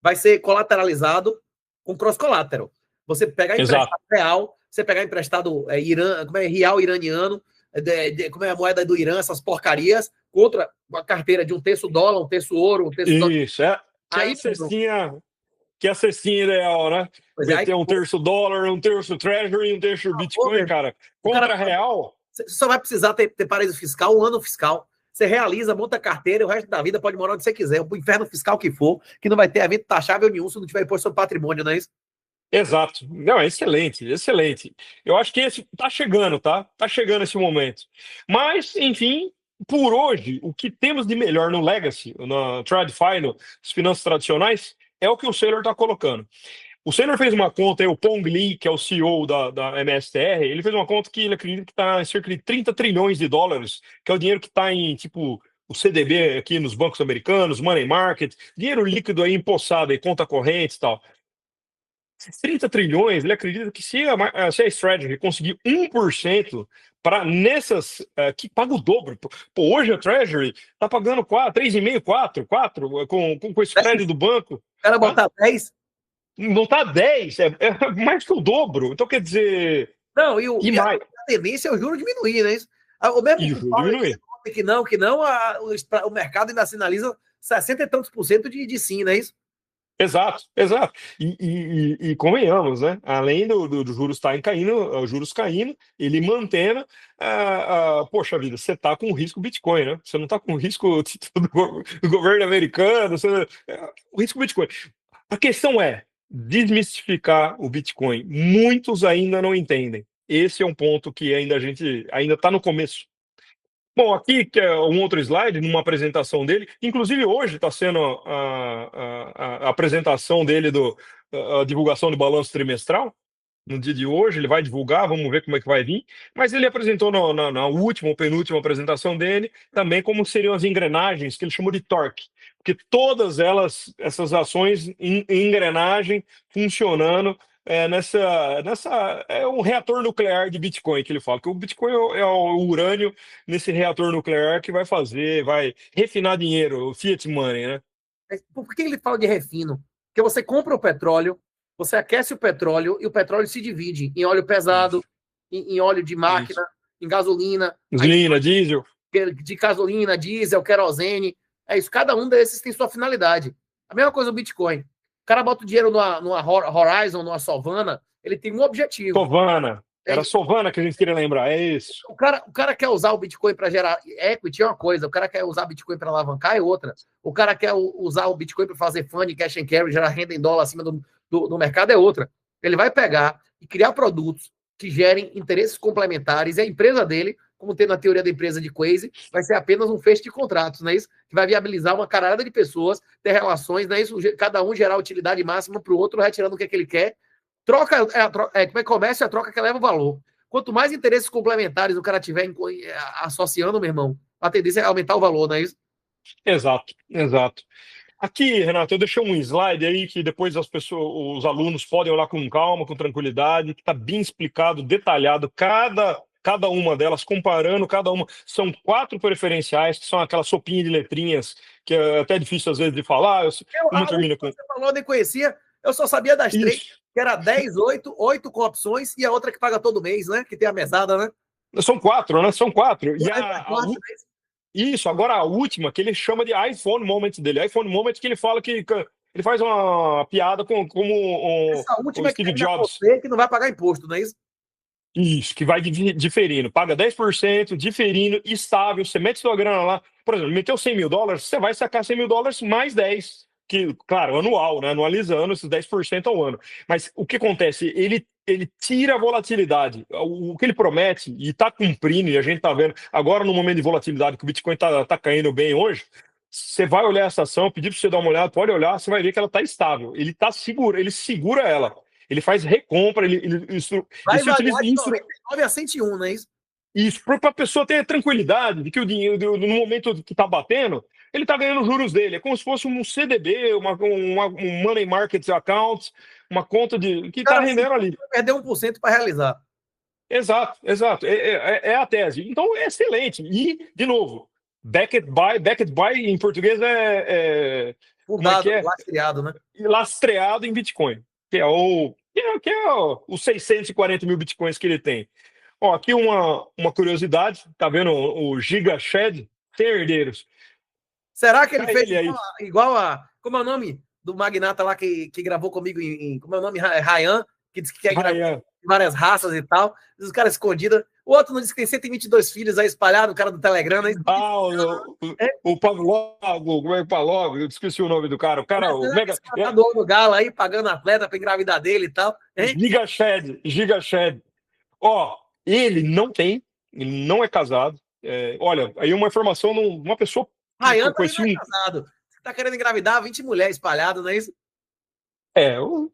vai ser colateralizado com cross-collateral. Você pegar emprestado real, você pegar emprestado real iraniano, como é a moeda do Irã, essas porcarias, contra uma carteira de um terço dólar, um terço ouro, um terço dólar. Isso, que é a cestinha ideal, né? Vai ter um terço dólar, um terço treasury, um terço Bitcoin, cara. Contra real. Você só vai precisar ter paraíso fiscal, um ano fiscal. Você realiza, monta a carteira, o resto da vida pode morar onde você quiser, o inferno fiscal que for, que não vai ter evento taxável nenhum se não tiver imposto sobre patrimônio, não é isso? Exato. Não, é excelente, excelente. Eu acho que esse tá chegando, tá? Tá chegando esse momento. Mas, enfim, por hoje, o que temos de melhor no Legacy, na TradFi, nas finanças tradicionais, é o que o Saylor está colocando. O Saylor fez uma conta, o Pong Lee, que é o CEO da MSTR, ele fez uma conta que ele acredita que está em cerca de 30 trilhões de dólares, que é o dinheiro que está em, tipo, o CDB aqui nos bancos americanos, money market, dinheiro líquido aí empossado aí, conta corrente e tal. 30 trilhões, ele acredita que se a Strategy conseguir 1% para nessas que paga o dobro. Pô, hoje a Treasury está pagando 3,5, 4 com esse crédito do banco. O cara botar 10? Não está 10, é mais que o dobro. Então, quer dizer... Não, a tendência é o juro diminuir, né? O mesmo que não, o mercado ainda sinaliza 60 e tantos % de sim, não é isso? Exato. E convenhamos, né? Além do juros estarem caindo, os juros caindo, ele mantendo, poxa vida, você está com risco Bitcoin, né? Você não está com risco do governo americano, o risco Bitcoin. A questão é desmistificar o Bitcoin. Muitos ainda não entendem. Esse é um ponto que a gente ainda está no começo. Bom, aqui que é um outro slide, numa apresentação dele. Inclusive, hoje está sendo a apresentação dele a divulgação do balanço trimestral. no dia de hoje, ele vai divulgar, vamos ver como é que vai vir, mas ele apresentou na última ou penúltima apresentação dele também como seriam as engrenagens, que ele chamou de torque, porque todas essas ações em engrenagem funcionando é um reator nuclear de Bitcoin que ele fala, que o Bitcoin é o urânio nesse reator nuclear que vai refinar dinheiro, o fiat money, né? Por que ele fala de refino? Porque você compra o petróleo, você aquece o petróleo e o petróleo se divide em óleo pesado, em óleo de máquina, em gasolina, Gasolina, diesel. de gasolina, diesel, querosene. É isso. Cada um desses tem sua finalidade. A mesma coisa o Bitcoin. O cara bota o dinheiro numa Horizon, numa Solvana, ele tem um objetivo. Sovana. Era Sovana que a gente queria lembrar, é isso. O cara quer usar o Bitcoin para gerar equity, é uma coisa. O cara quer usar o Bitcoin para alavancar, é outra. O cara quer usar o Bitcoin para fazer funding, cash and carry, gerar renda em dólar acima do mercado, é outra. Ele vai pegar e criar produtos que gerem interesses complementares e a empresa dele, como tem na teoria da empresa de Quasi, vai ser apenas um fecho de contratos, não é isso? Que vai viabilizar uma caralhada de pessoas ter relações, não é isso? Cada um gerar utilidade máxima para o outro, retirando o que ele quer. Troca, como é comércio, é a troca que leva o valor. Quanto mais interesses complementares o cara tiver associando, meu irmão, a tendência é aumentar o valor, não é isso? Exato, exato. Aqui, Renato, eu deixei um slide aí que depois os alunos podem olhar com calma, com tranquilidade, que está bem explicado, detalhado, cada uma delas, comparando cada uma. São 4 preferenciais, que são aquela sopinha de letrinhas, que é até difícil às vezes de falar. Uma termina com... Você falou, eu nem conhecia, eu só sabia das 3, que era 10, 8 com opções, e a outra que paga todo mês, né? Que tem a mesada, né? São 4, né? São 4. Isso, agora a última, que ele chama de iPhone Moment dele. iPhone Moment que ele fala que ele faz uma piada como Essa última o Steve é que Jobs. você que não vai pagar imposto, não é isso? Isso, que vai diferindo. Paga 10%, diferindo, estável. Você mete sua grana lá. Por exemplo, meteu $100.000, você vai sacar $100.000 mais 10. Que, claro, anual, né? Anualizando esses 10% ao ano. Mas o que acontece? Ele tira a volatilidade. O que ele promete, e está cumprindo, e a gente está vendo, agora no momento de volatilidade, que o Bitcoin está caindo bem hoje, você vai olhar essa ação, pedir para você dar uma olhada, pode olhar, você vai ver que ela está estável. Ele segura ela. Ele faz recompra, Vai se utiliza variar de isso. 99 a 101, não é isso? Isso, para a pessoa ter a tranquilidade de que o dinheiro, no momento que está batendo, ele está ganhando os juros dele. É como se fosse um CDB, um Money Market Account, uma conta que está rendendo ali. Vai perder 1% para realizar. Exato, exato. É a tese. Então, é excelente. E, de novo, backed by em português Fundado, lastreado, né? Lastreado em Bitcoin, que é os 640 mil Bitcoins que ele tem. Ó, aqui uma curiosidade, tá vendo o Giga Shed? Tem herdeiros. Será que ele fez igual a... Como é o nome do magnata lá que gravou comigo como é o nome? Ryan, que disse que quer gravar várias raças e tal. Os caras escondidos. O outro não disse que tem 122 filhos aí espalhados, o cara do Telegram, né? O Pavlov, como é o Pavlov? Eu esqueci o nome do cara. O cara, o mega... Tá doando galo aí, pagando atleta pra engravidar dele e tal. Giga Shed. Ó, ele não é casado. Olha, aí uma informação de uma pessoa... Ryan também não é casado. Você tá querendo engravidar 20 mulheres espalhadas, não é isso? Eu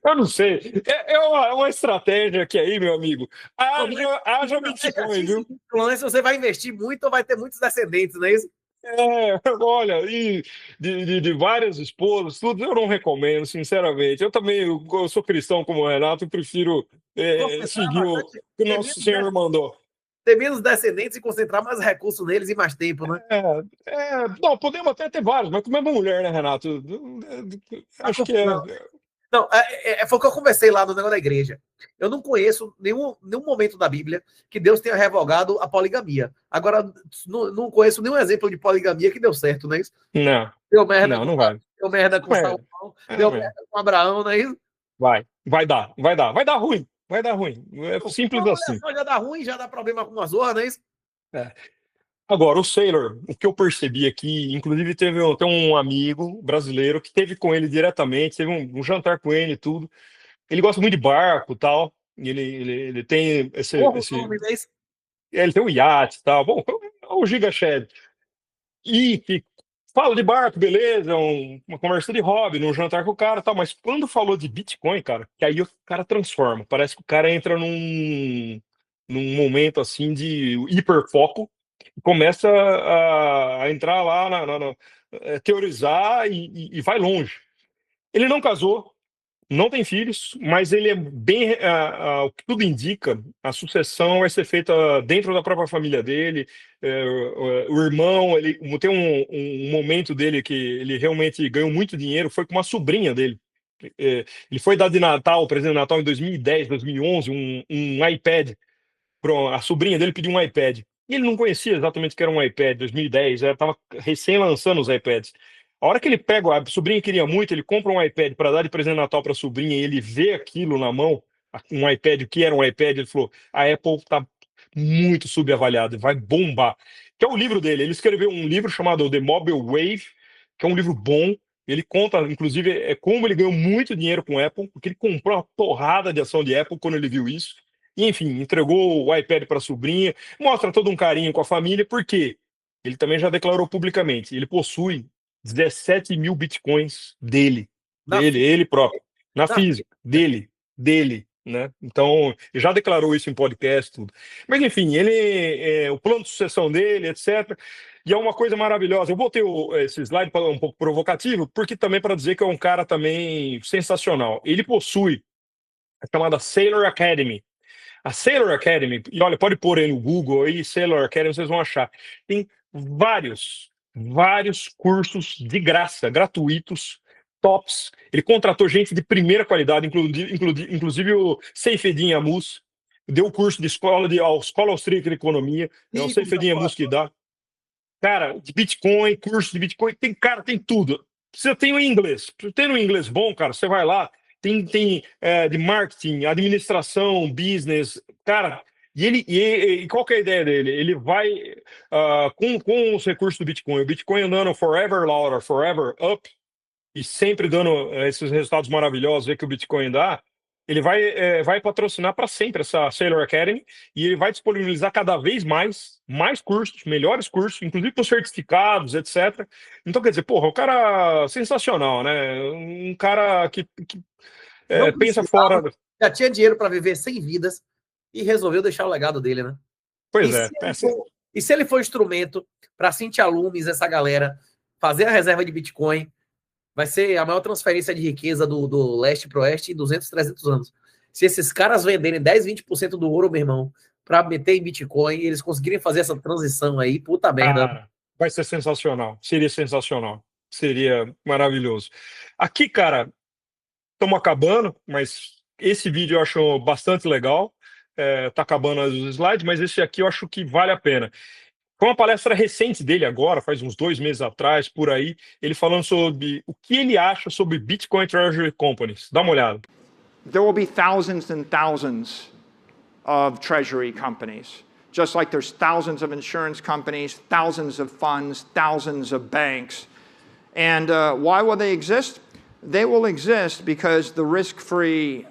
não sei. É uma estratégia que aí, meu amigo. Haja Bitcoin, viu? Se você vai investir muito ou vai ter muitos descendentes, não é isso? Olha, e de várias esposas, tudo eu não recomendo, sinceramente. Eu também eu sou cristão como o Renato e prefiro seguir o que o nosso Senhor mandou. Ter menos descendentes e concentrar mais recursos neles e mais tempo, né? Não, podemos até ter vários, mas com a mesma mulher, né, Renato? Acho que Não, foi o que eu conversei lá no negócio da igreja. Eu não conheço nenhum momento da Bíblia que Deus tenha revogado a poligamia. Agora, não conheço nenhum exemplo de poligamia que deu certo, não é isso? Não. Deu merda não vai. Deu merda com Salomão, deu merda com Abraão, não é isso? Vai dar ruim. Vai dar ruim. É simples assim. Já dá ruim, já dá problema com a zorra, não é isso? Agora, o Saylor, o que eu percebi aqui, inclusive tem um amigo brasileiro que teve com ele diretamente, teve um jantar com ele e tudo. Ele gosta muito de barco e tal. Ele tem ele tem um iate e tal. Bom, o Giga Shed. E fala de barco, beleza, uma conversa de hobby, num jantar com o cara e tal, mas quando falou de Bitcoin, cara, que aí o cara transforma. Parece que o cara entra num momento assim de hiperfoco e começa a entrar lá, teorizar e vai longe. Ele não casou, não tem filhos, mas ele é bem. O que tudo indica, a sucessão vai ser feita dentro da própria família dele. O irmão, ele tem um momento dele que ele realmente ganhou muito dinheiro, foi com uma sobrinha dele. Ele foi dar de Natal, presente de Natal em 2010, 2011, um iPad. A sobrinha dele pediu um iPad. E ele não conhecia exatamente o que era um iPad, 2010, estava recém lançando os iPads. A hora que ele pega, a sobrinha queria muito, ele compra um iPad para dar de presente de Natal para a sobrinha e ele vê aquilo na mão, um iPad, o que era um iPad, ele falou: a Apple está muito subavaliada, vai bombar. Que é o livro dele. Ele escreveu um livro chamado The Mobile Wave, que é um livro bom. Ele conta, inclusive, como ele ganhou muito dinheiro com a Apple, porque ele comprou uma porrada de ação de Apple quando ele viu isso. E, enfim, entregou o iPad para a sobrinha, mostra todo um carinho com a família, porque ele também já declarou publicamente, ele possui 17 mil bitcoins dele, ele próprio, na física, dele, né? Então, ele já declarou isso em podcast, tudo. Mas, enfim, o plano de sucessão dele, etc. E é uma coisa maravilhosa. Eu botei esse slide um pouco provocativo, porque também para dizer que é um cara também sensacional. Ele possui a chamada Sailor Academy. A Sailor Academy, e olha, pode pôr aí no Google aí, Sailor Academy, vocês vão achar. Tem vários cursos de graça, gratuitos, tops. Ele contratou gente de primeira qualidade, inclusive o Seifedin Amus, deu o curso de escola austríaca de economia, é o Seifedin Amus que dá. Cara, de Bitcoin, curso de Bitcoin, tem tudo. Você tem o inglês. Você tem um inglês bom, cara, você vai lá, tem de marketing, administração, business, cara. E qual que é a ideia dele? Ele vai com os recursos do Bitcoin, o Bitcoin andando forever louder, forever up, e sempre dando esses resultados maravilhosos que o Bitcoin dá. Ele vai patrocinar para sempre essa Sailor Academy e ele vai disponibilizar cada vez mais cursos, melhores cursos, inclusive com certificados, etc. Então, quer dizer, porra, o cara sensacional, né? Um cara que pensa fora. Já tinha dinheiro para viver 100 vidas e resolveu deixar o legado dele, né? Pois e se ele for instrumento para Cintia Lumes, essa galera, fazer a reserva de Bitcoin, vai ser a maior transferência de riqueza do leste para o oeste em 200, 300 anos. Se esses caras venderem 10, 20% do ouro, meu irmão, para meter em Bitcoin, e eles conseguirem fazer essa transição aí, puta merda. Cara, vai ser sensacional. Seria sensacional. Seria maravilhoso. Aqui, cara, estamos acabando, mas esse vídeo eu acho bastante legal. Tá acabando os slides, mas esse aqui eu acho que vale a pena. Foi uma palestra recente dele agora, faz uns 2 meses atrás, por aí, ele falando sobre o que ele acha sobre Bitcoin Treasury Companies. Dá uma olhada. There will be thousands and thousands of treasury companies, just like there's thousands of insurance companies, thousands of funds, thousands of banks. And why will they exist? They will exist because the risk-free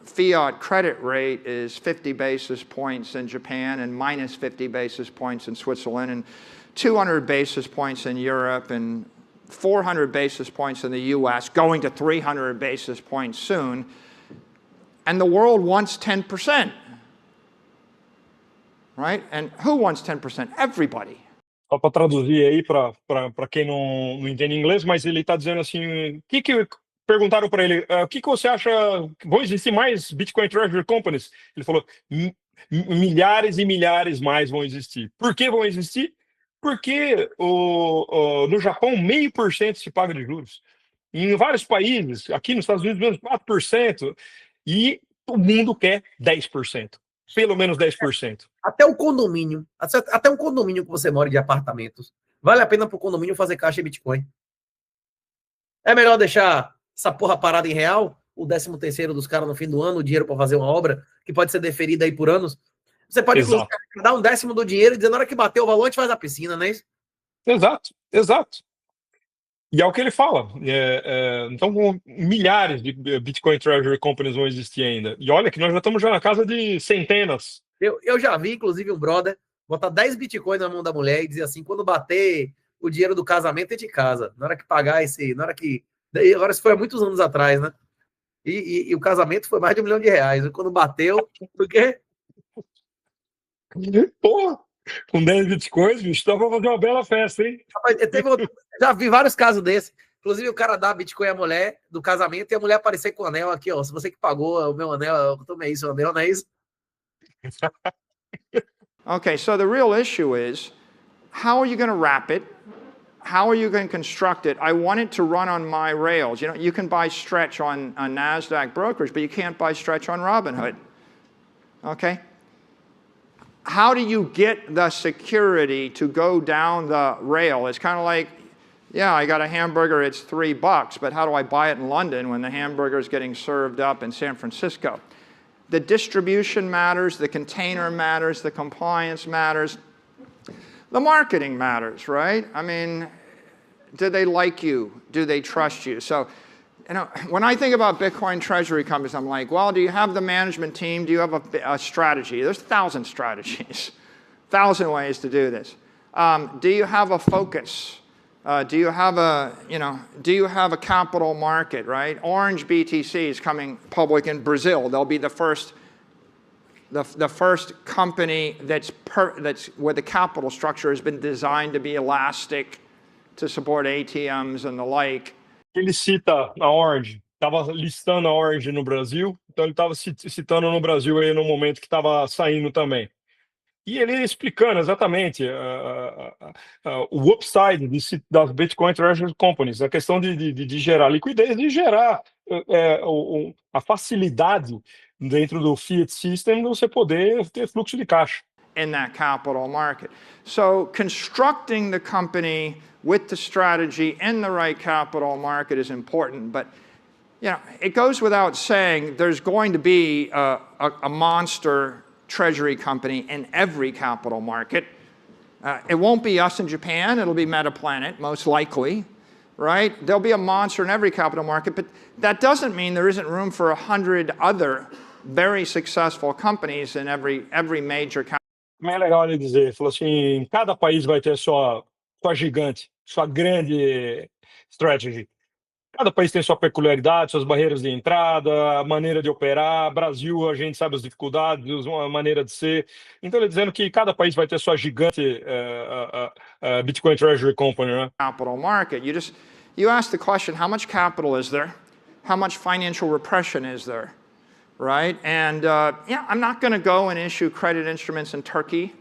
fiat credit rate is 50 basis points in Japan and minus 50 basis points in Switzerland and 200 basis points in Europe and 400 basis points in the US, going to 300 basis points soon. And the world wants 10%, right? And who wants 10%? Everybody. Só para traduzir aí para quem não entende inglês, mas ele está dizendo assim, perguntaram para ele, o que você acha, vão existir mais Bitcoin Treasury Companies? Ele falou, milhares e milhares mais vão existir. Por que vão existir? Porque no Japão, 0,5% se paga de juros. Em vários países, aqui nos Estados Unidos, menos 4%. E o mundo quer 10%. Pelo menos 10%. Até um condomínio que você mora de apartamentos, vale a pena para o condomínio fazer caixa em Bitcoin. É melhor deixar essa porra parada em real, o 13º dos caras no fim do ano, o dinheiro para fazer uma obra, que pode ser deferida aí por anos. Você pode dar 1/10 do dinheiro e dizer, na hora que bater o valor, a gente faz a piscina, não é isso? Exato. E é o que ele fala. Então, milhares de Bitcoin Treasury Companies vão existir ainda. E olha que nós já estamos na casa de centenas. Eu já vi, inclusive, um brother botar 10 Bitcoins na mão da mulher e dizer assim, quando bater o dinheiro do casamento e de casa. Na hora que pagar na hora que... Daí, agora isso foi há muitos anos atrás, né? E o casamento foi mais de R$1 milhão. Quando bateu, por quê? Porra, com 10 bitcoins, bicho, dá pra fazer uma bela festa, hein? Rapaz, já vi vários casos desses. Inclusive, o cara dá Bitcoin à mulher do casamento e a mulher aparecer com o anel aqui, ó. Se você que pagou o meu anel, eu tomei isso, o anel, não é isso? Okay, so the real issue is, how are you going to wrap it? How are you going to construct it? I want it to run on my rails. You know, you can buy Stretch on NASDAQ brokerage, but you can't buy Stretch on Robinhood. Okay? How do you get the security to go down the rail? It's kind of like, yeah, I got a hamburger, it's $3, but how do I buy it in London when the hamburger is getting served up in San Francisco? The distribution matters, the container matters, the compliance matters. The marketing matters, right? I mean, do they like you? Do they trust you? So, you know, when I think about Bitcoin treasury companies, I'm like, well, do you have the management team? Do you have a strategy? There's 1,000 strategies, 1,000 ways to do this. Do you have a focus? Do you have a capital market, right? Orange BTC is coming public in Brazil. They'll be the first company that's where the capital structure has been designed to be elastic to support ATMs and the like. Ele cita a Orange, estava listando a Orange no Brasil, então ele estava citando no Brasil aí no momento que estava saindo também. E ele explicando exatamente o upside das Bitcoin Treasury Companies, a questão de gerar liquidez e gerar a facilidade dentro do Fiat System de você poder ter fluxo de caixa. In that capital market. So constructing the company with the strategy in the right capital market is important, but you know, it goes without saying there's going to be a monster treasury company in every capital market. It won't be us in Japan, it'll be Metaplanet, most likely, right? There'll be a monster in every capital market, but that doesn't mean there isn't room for 100 other very successful companies in every major capital. Também é legal ele dizer, ele falou assim, cada país vai ter sua gigante, sua grande strategy. Cada país tem sua peculiaridade, suas barreiras de entrada, a maneira de operar. Brasil, a gente sabe as dificuldades, uma maneira de ser. Então, ele dizendo que cada país vai ter sua gigante Bitcoin Treasury Company, né? Capital market. You ask the question, how much capital is there? How much financial repression is there? Right? And yeah, I'm not going to go and issue credit instruments in Turkey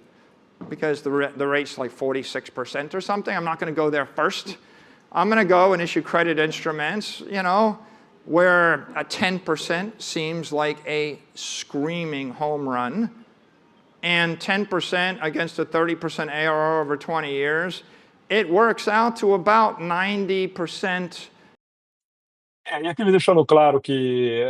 because the rate's like 46% or something. I'm not going to go there first. I'm going to go and issue credit instruments, you know, where a 10% seems like a screaming home run, and 10% against a 30% ARR over 20 years, it works out to about 90%. E aqui me deixando claro que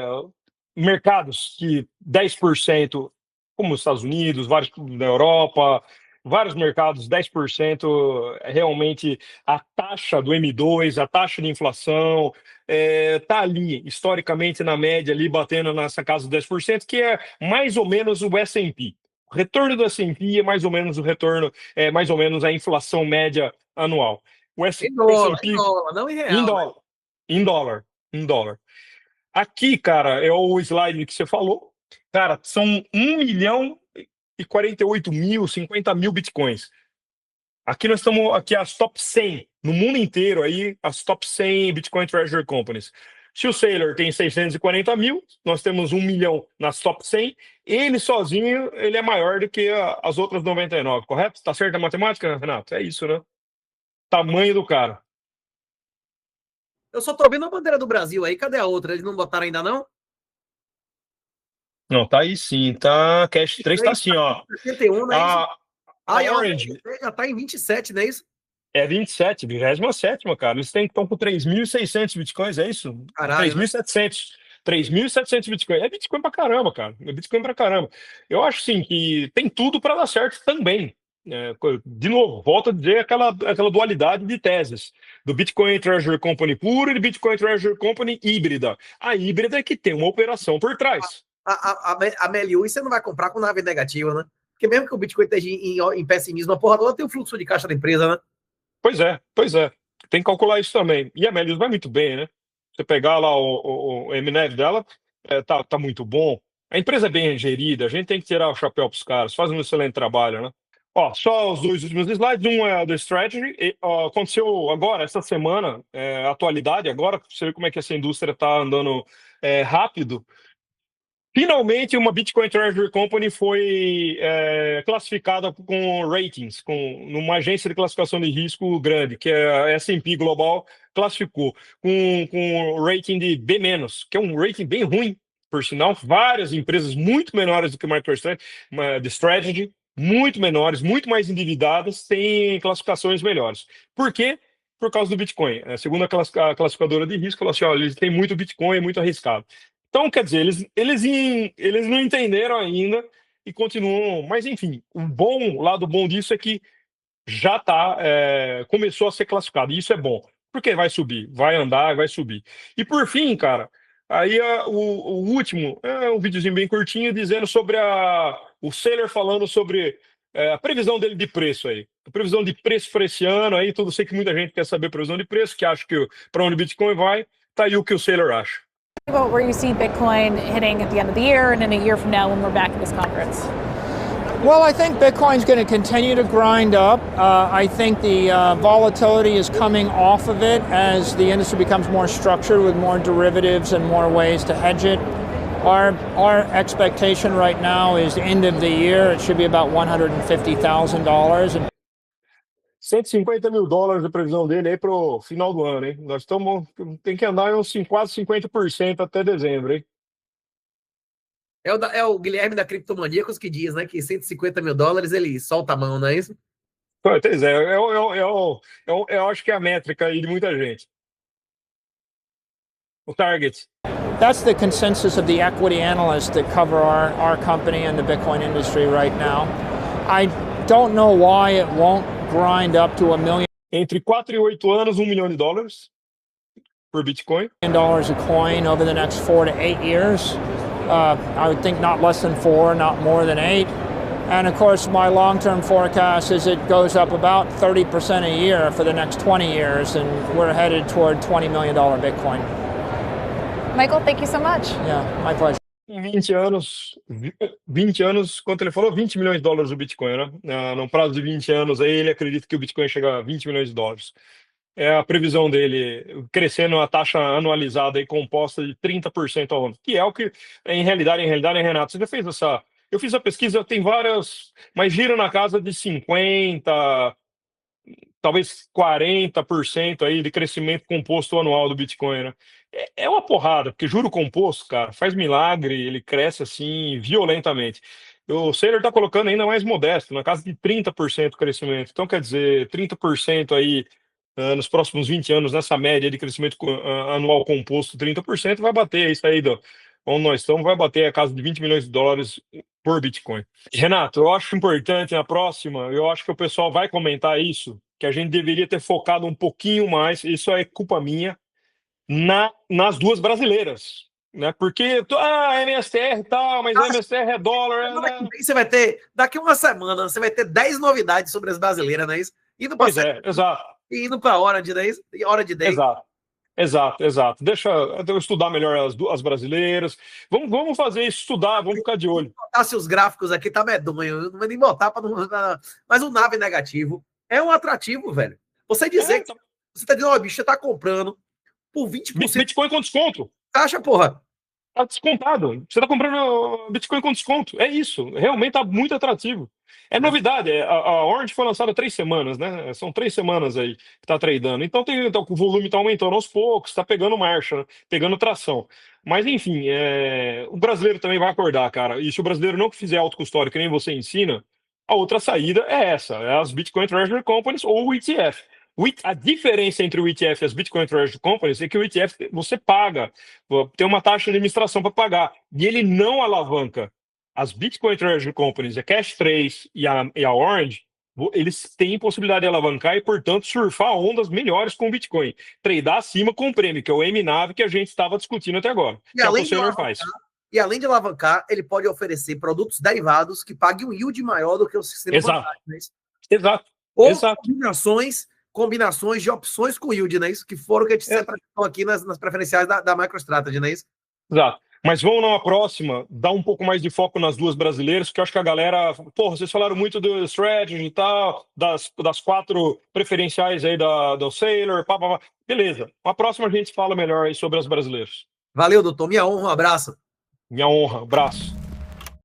mercados que 10%, como os Estados Unidos, vários da Europa, vários mercados, 10%, realmente a taxa do M2, a taxa de inflação, está ali, historicamente, na média, ali batendo nessa casa dos 10%, que é mais ou menos o S&P. O retorno do S&P é mais ou menos o retorno, mais ou menos a inflação média anual. O S&P, em dólar, não em real. Em dólar. Aqui, cara, é o slide que você falou. Cara, são 1.048.000, 50.000 bitcoins. Aqui nós estamos, aqui as top 100, no mundo inteiro, aí, as top 100 Bitcoin Treasury Companies. Se o Saylor tem 640.000, nós temos 1 milhão nas top 100, ele sozinho, ele é maior do que as outras 99, correto? Tá certo a matemática, Renato? É isso, né? Tamanho do cara. Eu só tô vendo a bandeira do Brasil aí, cadê a outra? Eles não botaram ainda, não? Não, tá aí sim, tá. Cash 3 tá assim, ó. 71, né? A Orange já tá em 27, não é isso? É 27, 27ª, cara. Eles estão com 3.600 bitcoins, é isso? Caralho. 3.700 bitcoins. É Bitcoin pra caramba, cara. É Bitcoin pra caramba. Eu acho, sim, que tem tudo para dar certo também. De novo, volto a dizer aquela dualidade de teses do Bitcoin Treasury Company puro e do Bitcoin Treasury Company híbrida. A híbrida é que tem uma operação por trás. A Meliu, você não vai comprar com nave negativa, né? Porque mesmo que o Bitcoin esteja em pessimismo, a porra toda tem o fluxo de caixa da empresa, né? Pois é. Tem que calcular isso também. E a Melius vai muito bem, né? Você pegar lá o MNEV dela, tá muito bom. A empresa é bem gerida, a gente tem que tirar o chapéu para os caras, fazem um excelente trabalho, né? Ó, só os dois últimos slides. Um é do Strategy. Aconteceu agora, essa semana, atualidade, agora, pra você ver como é que essa indústria está andando rápido. Finalmente, uma Bitcoin Treasury Company foi classificada com ratings, numa agência de classificação de risco grande, que é a S&P Global, classificou com rating de B-, que é um rating bem ruim, por sinal. Várias empresas muito menores do que o MicroStrategy, de Strategy, muito menores, muito mais endividadas, têm classificações melhores. Por quê? Por causa do Bitcoin. Segundo a classificadora de risco, falou assim: olha, eles têm muito Bitcoin, é muito arriscado. Então, quer dizer, eles não entenderam ainda e continuam. Mas, enfim, o lado bom disso é que já começou a ser classificado. E isso é bom, porque vai subir, vai andar, vai subir. E, por fim, cara, aí o último é um videozinho bem curtinho dizendo sobre o Saylor falando sobre a previsão dele de preço aí. A previsão de preço para esse ano aí, sei que muita gente quer saber a previsão de preço, que acha que para onde o Bitcoin vai, tá aí o que o Saylor acha. About where you see Bitcoin hitting at the end of the year and in a year from now when we're back at this conference? Well, I think Bitcoin's going to continue to grind up. I think the volatility is coming off of it as the industry becomes more structured with more derivatives and more ways to hedge it. Our expectation right now is end of the year, it should be about $150,000. $150 mil a previsão dele aí pro final do ano, hein? Nós tem que andar em uns quase 50% até dezembro, hein? É o Guilherme da Criptomaníacos que diz, né, que $150 mil ele solta a mão, não é isso? Pois é, eu acho que é a métrica aí de muita gente. O target. That's the consensus of the equity analysts that cover our company and the Bitcoin industry right now. I don't know why it won't grind up to $1 million. Entre 4 e 8 anos, $1 milhão por Bitcoin. $1 a coin over the next 4 to 8 years. I would think not less than 4, not more than 8. And of course, my long-term forecast is it goes up about 30% a year for the next 20 years, and we're headed toward $20 million Bitcoin. Michael, thank you so much. Yeah, my pleasure. Em 20 anos, quanto ele falou? $20 milhões o Bitcoin, né? Num prazo de 20 anos, aí ele acredita que o Bitcoin chega a $20 milhões. É a previsão dele, crescendo a taxa anualizada e composta de 30% ao ano, que é o que, em realidade, Renato, você já fez eu fiz a pesquisa, tem várias, mas gira na casa de 50%, talvez 40% aí de crescimento composto anual do Bitcoin, né? É uma porrada, porque juro composto, cara, faz milagre, ele cresce assim violentamente. O Saylor está colocando ainda mais modesto, na casa de 30% de crescimento. Então, quer dizer, 30% aí nos próximos 20 anos, nessa média de crescimento anual composto, 30%, vai bater isso aí, onde nós estamos, vai bater a casa de $20 milhões por Bitcoin. Renato, eu acho importante na próxima, eu acho que o pessoal vai comentar isso, que a gente deveria ter focado um pouquinho mais, isso é culpa minha, nas duas brasileiras, né? Porque MSTR e tal, mas MSTR é dólar. Né? Você vai ter, daqui uma semana, você vai ter 10 novidades sobre as brasileiras, não é isso? Pois é, exato. E indo para hora de 10, hora de 10. Exato. Deixa eu estudar melhor as brasileiras. Vamos fazer isso, estudar, vamos ficar de olho. Se os gráficos aqui tá medonho, eu não vou nem botar para não. Mas o NAV negativo é um atrativo, velho. Você dizer que você tá dizendo, ó, bicho, você tá comprando por 20%. Bitcoin com desconto. Caixa, porra. Tá descontado. Você tá comprando Bitcoin com desconto. É isso. Realmente tá muito atrativo. É novidade. A Orange foi lançada há 3 semanas, né? São 3 semanas aí que tá tradando. Então o volume tá aumentando aos poucos, tá pegando marcha, né? Pegando tração. Mas, enfim, o brasileiro também vai acordar, cara. E se o brasileiro não fizer autocustódio, que nem você ensina, a outra saída é essa. É as Bitcoin Treasury Companies ou o ETF. A diferença entre o ETF e as Bitcoin Treasury Companies é que o ETF você paga, tem uma taxa de administração para pagar, e ele não alavanca. As Bitcoin Treasury Companies, a Cash 3 e a Orange, eles têm possibilidade de alavancar e, portanto, surfar ondas melhores com o Bitcoin. Tradar acima com o prêmio, que é o MNAV que a gente estava discutindo até agora. E além de alavancar, ele pode oferecer produtos derivados que paguem um yield maior do que o sistema bancário. Exato. Ou combinações combinações de opções com yield, não é isso? Que foram que a gente se apresentou aqui nas preferenciais da MicroStrategy, não é isso? Exato. Mas vamos numa próxima, dar um pouco mais de foco nas duas brasileiras, porque eu acho que a galera... Porra, vocês falaram muito do strategy e tal, das 4 preferenciais aí do Sailor, pá. Beleza. Uma próxima a gente fala melhor aí sobre as brasileiras. Valeu, doutor. Minha honra, um abraço. Minha honra. Abraço.